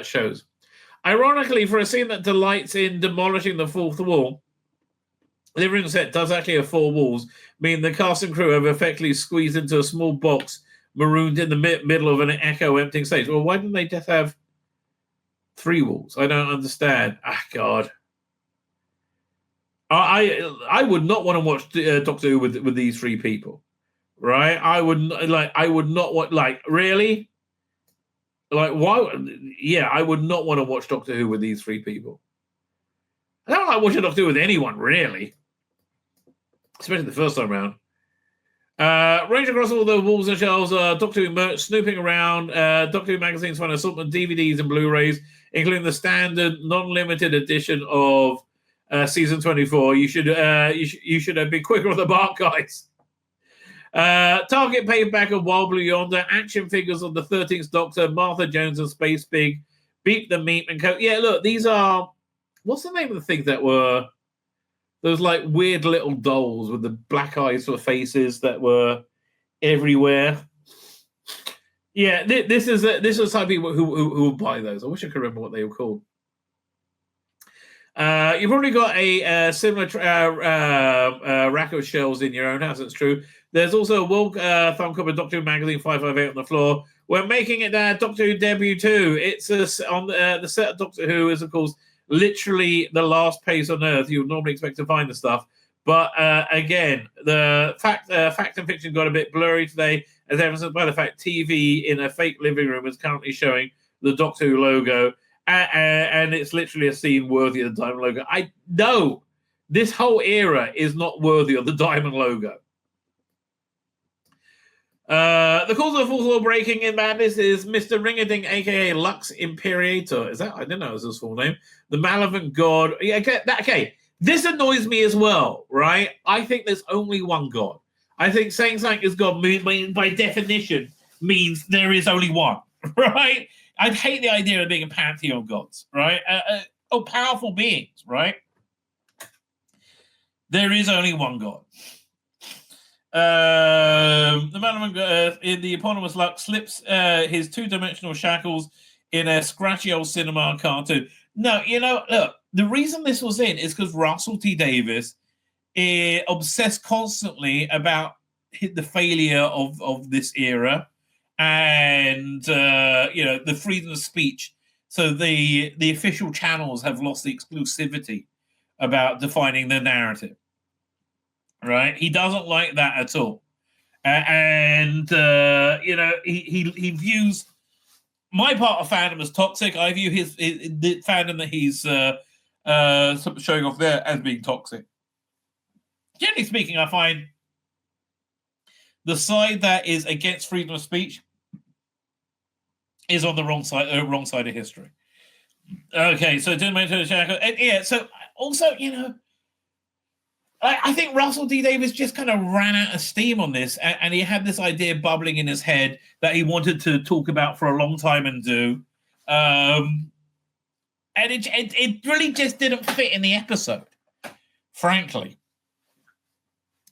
shows. Ironically, for a scene that delights in demolishing the fourth wall, the living room set does actually have four walls, meaning the cast and crew have effectively squeezed into a small box marooned in the middle of an echo emptying stage. Well, why didn't they just have Three walls. I don't understand. Ah, God. I would not want to watch Doctor Who with these three people, right? I would not want, like, really, like, why? Yeah, I would not want to watch Doctor Who with these three people. I don't like watching Doctor Who with anyone, really, especially the first time around. Range across all the walls and shelves, Doctor Who merch, snooping around, Doctor Who magazines, find assortment of DVDs and Blu-rays, including the standard non-limited edition of season 24. You should have been quicker on the mark, guys. Target paperback of Wild Blue Yonder, action figures of the 13th Doctor, Martha Jones and Space Pig, Beep the Meep and Co. Yeah, look, these are, what's the name of the things that were those like weird little dolls with the black eyes for faces that were everywhere? Yeah, this is the type of people who will buy those. I wish I could remember what they were called. You've probably got a similar rack of shelves in your own house. That's true. There's also a Wilk thumb cover Doctor Who magazine 558 on the floor. We're making it Doctor Who debut too. It's on the set of Doctor Who is, of course, literally the last place on Earth you would normally expect to find the stuff. But again, the fact and fiction got a bit blurry today, as evidenced by the fact TV in a fake living room is currently showing the Doctor Who logo. And it's literally a scene worthy of the Diamond logo. I know this whole era is not worthy of the Diamond logo. The cause of full breaking in madness is Mr. Ringading, aka Lux Imperator. Is that? I didn't know it was his full name. The malevolent god. Yeah, okay. This annoys me as well, right? I think there's only one god. I think saying something is God by definition means there is only one, right? I'd hate the idea of being a pantheon of gods, right? Powerful beings, right? There is only one God. The man in the eponymous Lux slips his two-dimensional shackles in a scratchy old cinema cartoon. No, look, the reason this was in is because Russell T Davies obsessed constantly about the failure of this era and, the freedom of speech. So the official channels have lost the exclusivity about defining the narrative. Right, he doesn't like that at all, and he views my part of fandom as toxic. I view the fandom that he's showing off there as being toxic. Generally speaking, I find the side that is against freedom of speech is on the wrong side of history. Okay, so didn't mention yeah. So also, I think Russell T Davies just kind of ran out of steam on this, and he had this idea bubbling in his head that he wanted to talk about for a long time and do. And it really just didn't fit in the episode, frankly.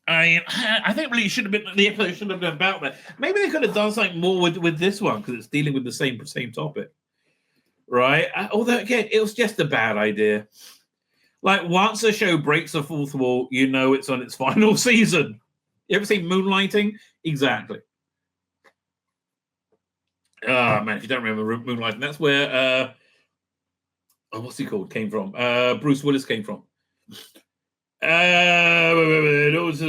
I think really the episode should have been about that. Maybe they could have done something more with this one because it's dealing with the same topic, right? Although, again, it was just a bad idea. Like, once a show breaks the fourth wall, it's on its final season. You ever seen Moonlighting? Exactly. Oh, man, if you don't remember Moonlighting, that's where, what's he called? Came from. Bruce Willis came from. Once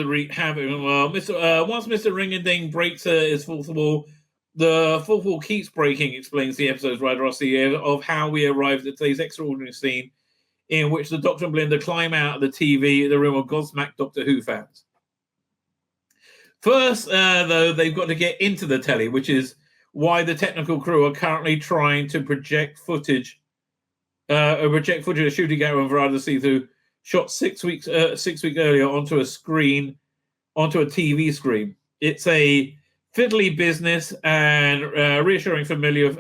Mr. Ring-a-Ding breaks his fourth wall, the fourth wall keeps breaking, explains the episode's writer Rossi of how we arrived at today's extraordinary scene in which the Doctor and Belinda climb out of the TV, the room of Godsmack Doctor Who fans. First, though, they've got to get into the telly, which is why the technical crew are currently trying to project footage of shooting Gary and Verada see-through, shot 6 weeks earlier onto a TV screen. It's a fiddly business and reassuring familiar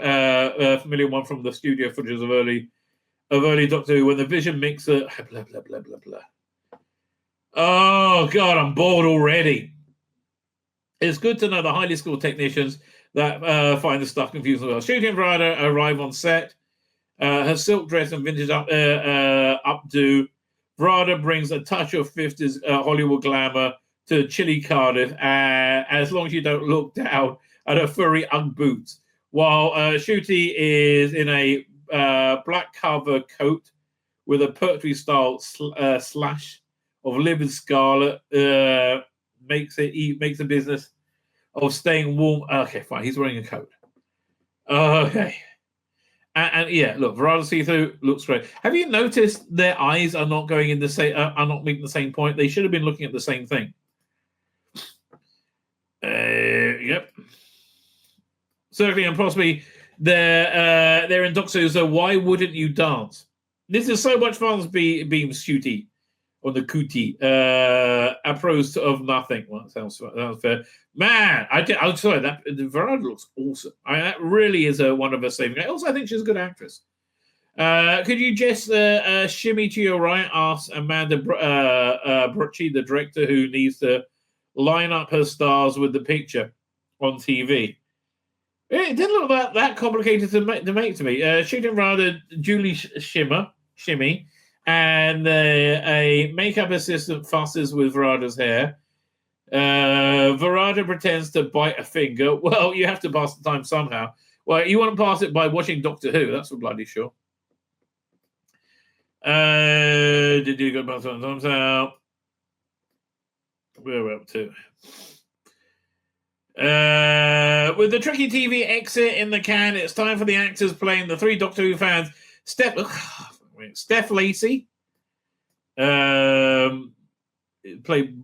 one from the studio footage of early Doctor Who when the Vision mixer blah blah blah blah blah. Oh God, I'm bored already. It's good to know the highly skilled technicians that find the stuff confusing as well. Shooting Verada arrive on set. Her silk dress and vintage updo. Verada brings a touch of 50s Hollywood glamour to chilly Cardiff, as long as you don't look down at her furry Ugg boots. While Shooty is in a black cover coat with a poetry-style slash of livid scarlet. Makes a business of staying warm. Okay, fine. He's wearing a coat. Okay. And yeah, look, Verada see-through looks great. Have you noticed their eyes are not going in the same, are not making the same point? They should have been looking at the same thing. Yep. Certainly and possibly they're in Doctor Who, so why wouldn't you dance? This is so much fun being shooty on the cootie. Approach of nothing. Well, that sounds fair. Man, I'm sorry, that Verada looks awesome. That really is one of her saving. Also, I think she's a good actress. Could you just shimmy to your right, ask Amanda Brocci, the director who needs to line up her stars with the picture on TV? It didn't look that complicated to make to me. Shooting rather Julie Shimmy, and a makeup assistant fusses with Verada's hair. Verada pretends to bite a finger. Well, you have to pass the time somehow. Well, you want to pass it by watching Doctor Who. That's for bloody sure. Did you go pass on thumbs out? Where are we up to? With the tricky TV exit in the can, it's time for the actors playing the three Doctor Who fans. Steph Lacey played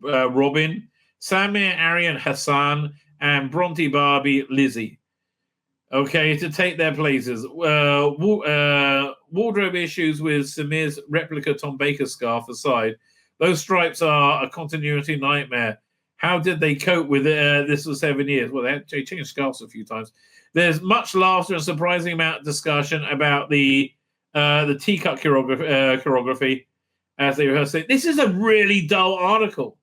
Robin, Samir Arian Hassan, and Bronte Barbie Lizzie. Okay, to take their places. Wardrobe issues with Samir's replica Tom Baker scarf aside, those stripes are a continuity nightmare. How did they cope with this for 7 years? Well, they changed scarves a few times. There's much laughter and surprising amount of discussion about the teacup choreography as they rehearse it. This is a really dull article.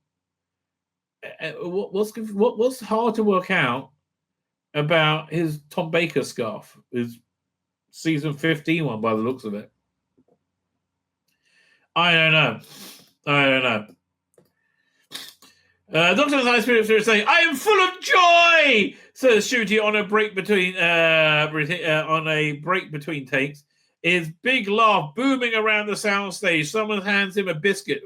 What's hard to work out about his Tom Baker scarf? His season 15 one, by the looks of it. I don't know. Doctor of the High Spirit is saying, "I am full of joy," says Shooty on a break between takes. His big laugh booming around the soundstage. Someone hands him a biscuit.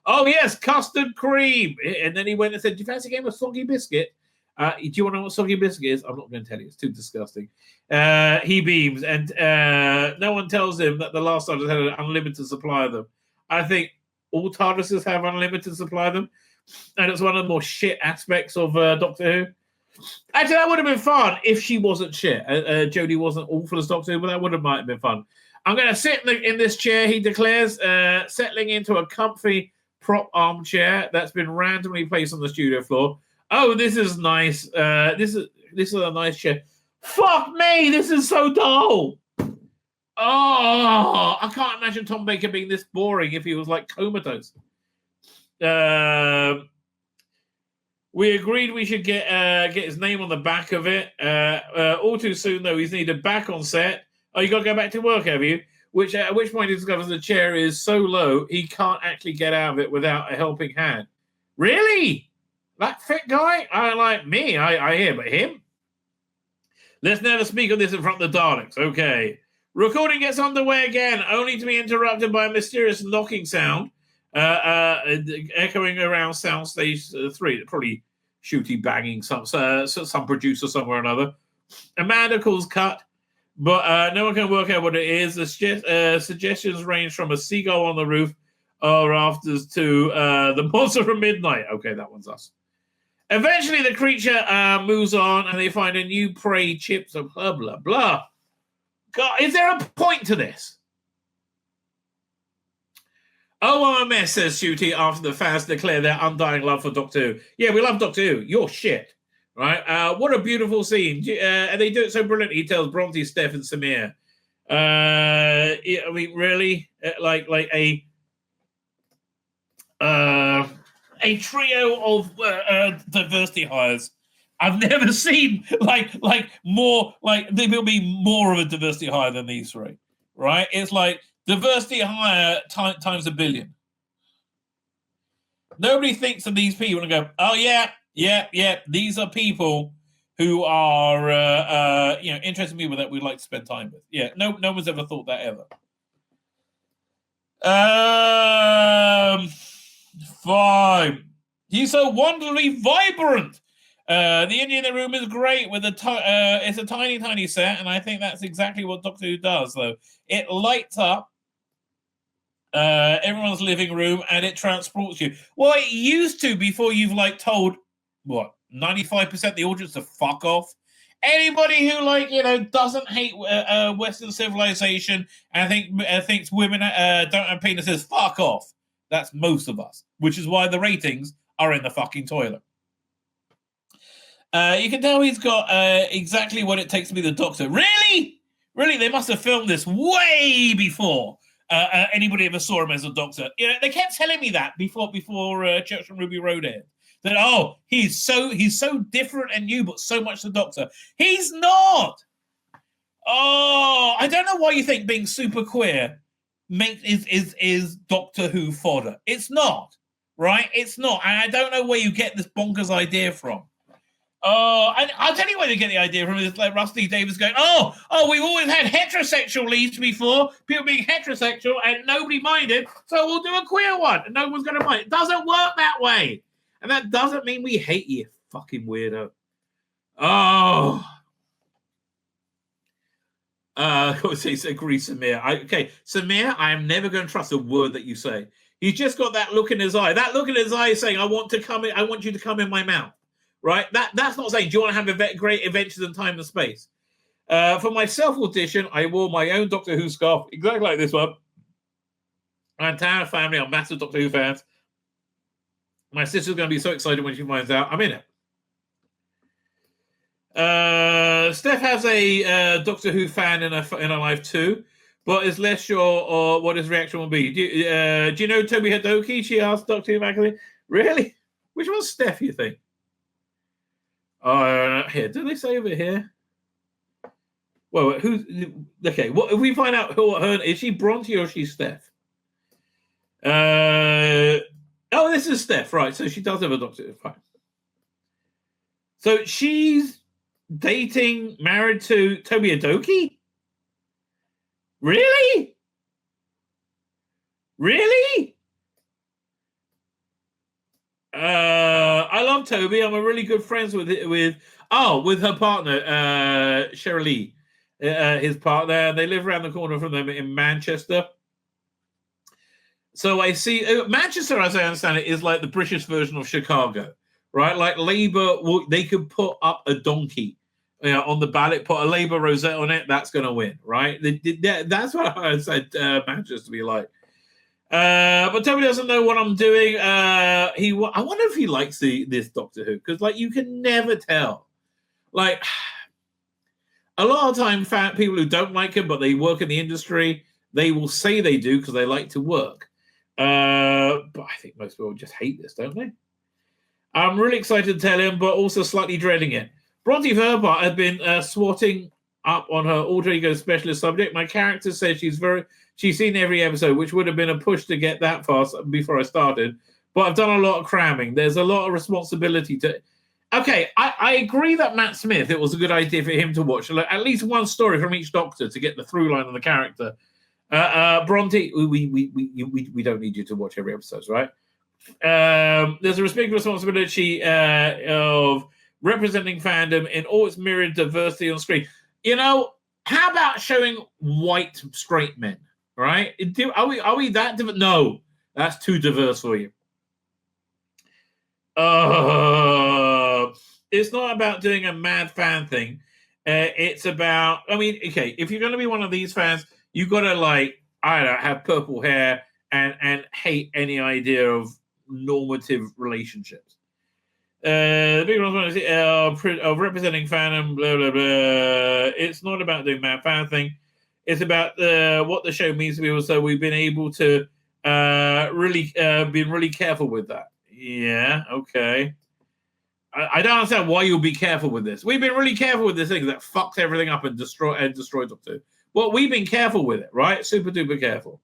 Oh yes, custard cream. And then he went and said, "Do you fancy a game of soggy biscuit? Do you want to know what soggy biscuit is?" I'm not going to tell you. It's too disgusting. He beams, and no one tells him that the last TARDIS had an unlimited supply of them. I think all TARDISes have unlimited supply of them. And it's one of the more shit aspects of Doctor Who. Actually, that would have been fun if she wasn't shit. Jodie wasn't awful as Doctor Who, but that might have been fun. I'm going to sit in this chair, he declares, settling into a comfy prop armchair that's been randomly placed on the studio floor. Oh, this is nice. This is a nice chair. Fuck me, this is so dull. Oh, I can't imagine Tom Baker being this boring if he was like comatose. We agreed we should get his name on the back of it. All too soon, though, he's needed back on set. Oh, you got to go back to work, have you? At which point he discovers the chair is so low he can't actually get out of it without a helping hand. Really? That fit guy? I like me. I hear, but him? Let's never speak of this in front of the Daleks. Okay. Recording gets underway again, only to be interrupted by a mysterious knocking sound. Echoing around soundstage 3, probably Shooty banging some producer somewhere or another. Amanda calls cut, but no one can work out what it is. The suggestions range from a seagull on the roof or rafters to the monster from midnight. Okay, that one's us. Eventually, the creature moves on, and they find a new prey. Chips of blah blah blah. God, is there a point to this? OMS, says Shooty after the fans declare their undying love for Doctor Who. Yeah, we love Doctor Who. You're shit. Right? What a beautiful scene. And they do it so brilliantly, he tells Bronte, Steph, and Samir. I mean, really? Like a trio of diversity hires. I've never seen more, there will be more of a diversity hire than these three. Right? It's like diversity hire times 1 billion. Nobody thinks of these people and go, oh, yeah, these are people who are interested in people that we'd like to spend time with. Yeah, no one's ever thought that ever. Fine. He's so wonderfully vibrant. The Indian in the room is great. With it's a tiny set, and I think that's exactly what Doctor Who does. Though it lights up everyone's living room, and it transports you. Well, it used to before you've told 95% of the audience to fuck off. Anybody who doesn't hate Western civilization and thinks women don't have penises, fuck off. That's most of us, which is why the ratings are in the fucking toilet. You can tell he's got exactly what it takes to be the Doctor. Really? They must have filmed this way before anybody ever saw him as a Doctor. They kept telling me that before Church and Ruby Road aired. That he's so different and new, but so much the Doctor. He's not. I don't know why you think being super queer is Doctor Who fodder. It's not, right? It's not, and I don't know where you get this bonkers idea from. And I'll tell you where you get the idea from. Is like Rusty Davis going, we've always had heterosexual leads before, people being heterosexual, and nobody minded, so we'll do a queer one, and no one's going to mind. It doesn't work that way. And that doesn't mean we hate you, fucking weirdo. Agree, Samir. Samir, I am never going to trust a word that you say. He's just got that look in his eye. That look in his eye is saying, I want you to come in my mouth. Right? That's not saying, do you want to have great adventures in time and space? For my self-audition, I wore my own Doctor Who scarf, exactly like this one. My entire family are massive Doctor Who fans. My sister's going to be so excited when she finds out I'm in it. Steph has a Doctor Who fan in her life too, but is less sure what his reaction will be. Do you know Toby Hadoke? She asked Doctor Who magazine. Really? Which one's Steph, you think? Here. Did they say over here? Well, who's... Okay, what if we find out who her... Is she Bronte or is she Steph? This is Steph, right. So she does have a Doctor. Fine. So she's married to Toby Hadoke? Really? I love Toby. I'm a really good friends with her partner, Shirley, his partner. They live around the corner from them in Manchester. So I see Manchester, as I understand it, is like the British version of Chicago, right? Like Labour, they could put up a donkey on the ballot, put a Labour rosette on it. That's going to win, right? That's what I said Manchester to be like. But Toby doesn't know what I'm doing. I wonder if he likes this Doctor Who, because you can never tell. A lot of time, people who don't like him but they work in the industry, they will say they do because they like to work. But I think most people just hate this, don't they? I'm really excited to tell him, but also slightly dreading it. Bronte Verpart had been swatting up on her alter ego specialist subject. My character says she's seen every episode, which would have been a push to get that fast before I started. But I've done a lot of cramming. There's a lot of responsibility to... Okay, I agree that Matt Smith, it was a good idea for him to watch at least one story from each Doctor to get the through line of the character. Bronte, we don't need you to watch every episode, right? There's a big responsibility of representing fandom in all its myriad diversity on screen. How about showing white straight men, right? Are we that diverse? No, that's too diverse for you. It's not about doing a mad fan thing. It's about, if you're going to be one of these fans, you've got to have purple hair and hate any idea of normative relationships. The big responsibility of representing fandom, blah, blah, blah. It's not about doing mad fan thing. It's about what the show means to people. So we've been able to be really careful with that. Yeah, okay. I don't understand why you'll be careful with this. We've been really careful with this thing that fucks everything up and destroys Doctor Who. Well, we've been careful with it, right? Super duper careful.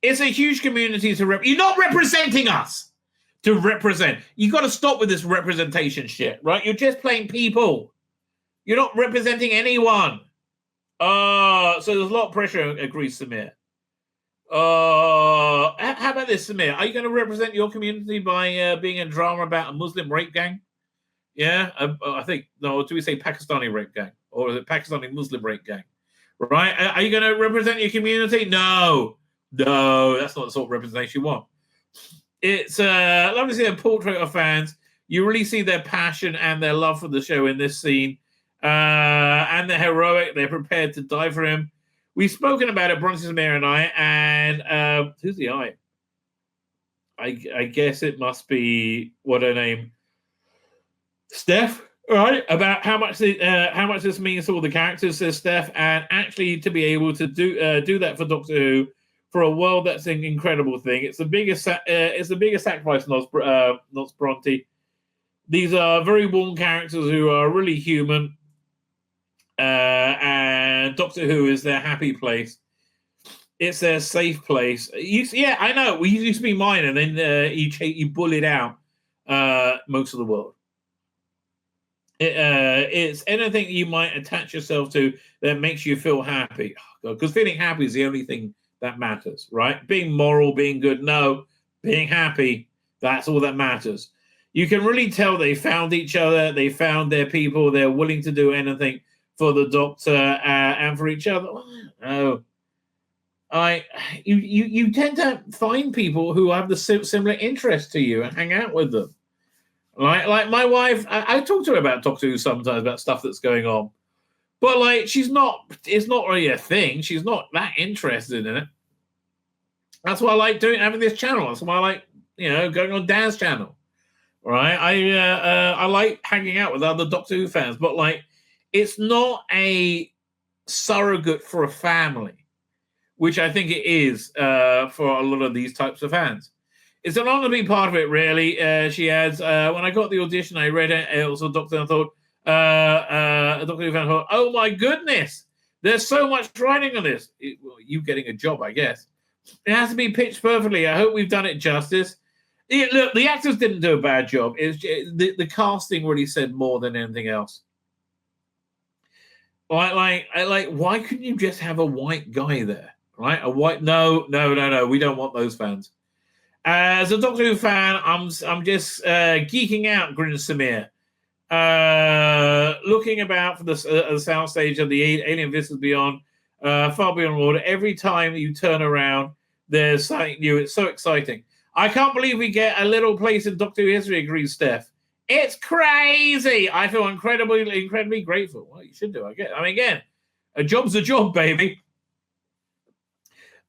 It's a huge community to You're not representing us. to represent. You got to stop with this representation shit, right? You're just playing people. You're not representing anyone. So there's a lot of pressure, agrees Samir. How about this, Samir? Are you going to represent your community by being a drama about a Muslim rape gang? Yeah, I think, no, do we say Pakistani rape gang? Or is it Pakistani Muslim rape gang? Right? Are you going to represent your community? No, that's not the sort of representation you want. It's lovely to see a portrait of fans. You really see their passion and their love for the show in this scene. And they're heroic. They're prepared to die for him. We've spoken about it, Bronson, Samir, and I. And who's the I? I guess it must be, what her name? Steph, right? About how much this means to all the characters, says Steph, and actually to be able to do that for Doctor Who, for a world that's an incredible thing. It's the biggest sacrifice, not Bronte. These are very warm characters who are really human, and Doctor Who is their happy place. It's their safe place. Yeah, I know. We used to be mine, and then he bullied out most of the world. It's anything you might attach yourself to that makes you feel happy. Because feeling happy is the only thing that matters, right? Being moral, being good, no. Being happy, that's all that matters. You can really tell they found each other, they found their people, they're willing to do anything for the Doctor and for each other. Oh, you tend to find people who have the similar interest to you and hang out with them. Like my wife, I talk to her about Doctor Who sometimes, about stuff that's going on. But like, it's not really a thing. She's not that interested in it. That's why I like having this channel. That's why I like, going on Dan's channel. Right? I like hanging out with other Doctor Who fans, but like, it's not a surrogate for a family, which I think it is for a lot of these types of fans. It's an honor to be part of it, really. She adds, when I got the audition, I read it. It was a Doctor and thought, Doctor Who fan thought, oh my goodness, there's so much writing on this. You getting a job, I guess. It has to be pitched perfectly. I hope we've done it justice. Look, the actors didn't do a bad job. It's the casting really said more than anything else. Like, why couldn't you just have a white guy there, right? A white? No. We don't want those fans. As a Doctor Who fan, I'm just geeking out, grins Samir. Looking about for the soundstage of the Alien Vistas Beyond, Far Beyond Water. Every time you turn around, there's something new. It's so exciting. I can't believe we get a little place in Doctor Who history, agrees Steph. It's crazy. I feel incredibly grateful. Well, you should do, I guess. I mean, again, a job's a job, baby.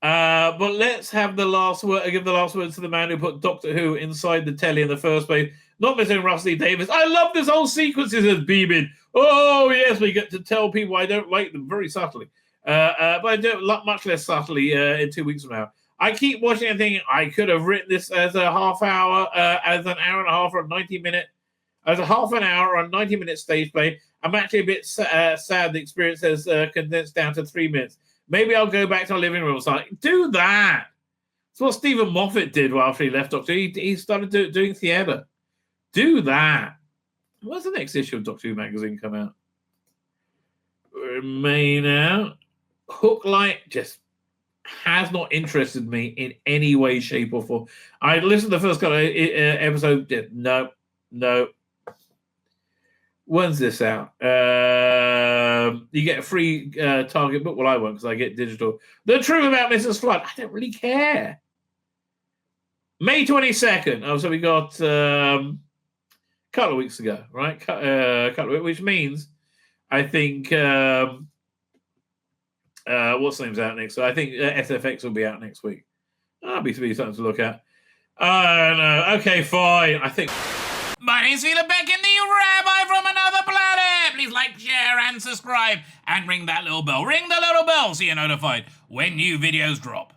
But let's have the last word. Give the last words to the man who put Doctor Who inside the telly in the first place. Not Mr. Rusty Davis. I love this whole sequence, says Beebin. Oh, yes, we get to tell people I don't like them very subtly. But I do it much less subtly in 2 weeks from now. I keep watching and thinking I could have written this as a half hour, as an hour and a half or a 90-minute, as a half an hour or a 90-minute stage play. I'm actually a bit sad the experience has condensed down to 3 minutes. Maybe I'll go back to my living room or something. Do that. That's what Stephen Moffat did after he left Doctor Who. He started doing theatre. Do that. When's the next issue of Doctor Who magazine come out? May now. Hooklight just has not interested me in any way, shape, or form. I listened to the first couple of episodes. No. When's this out? You get a free Target book. Well, I won't because I get digital. The Truth About Mrs. Flood. I don't really care. May 22nd. Oh, so we got a couple of weeks ago, right? Couple of weeks, which means I think what's the name's out next? So I think SFX will be out next week. That'll be something to look at. No. Okay, fine. I think. My name's Tzvi Lebetkin, the Rabbi from another planet. Please like, share, and subscribe, and ring that little bell. Ring the little bell so you're notified when new videos drop.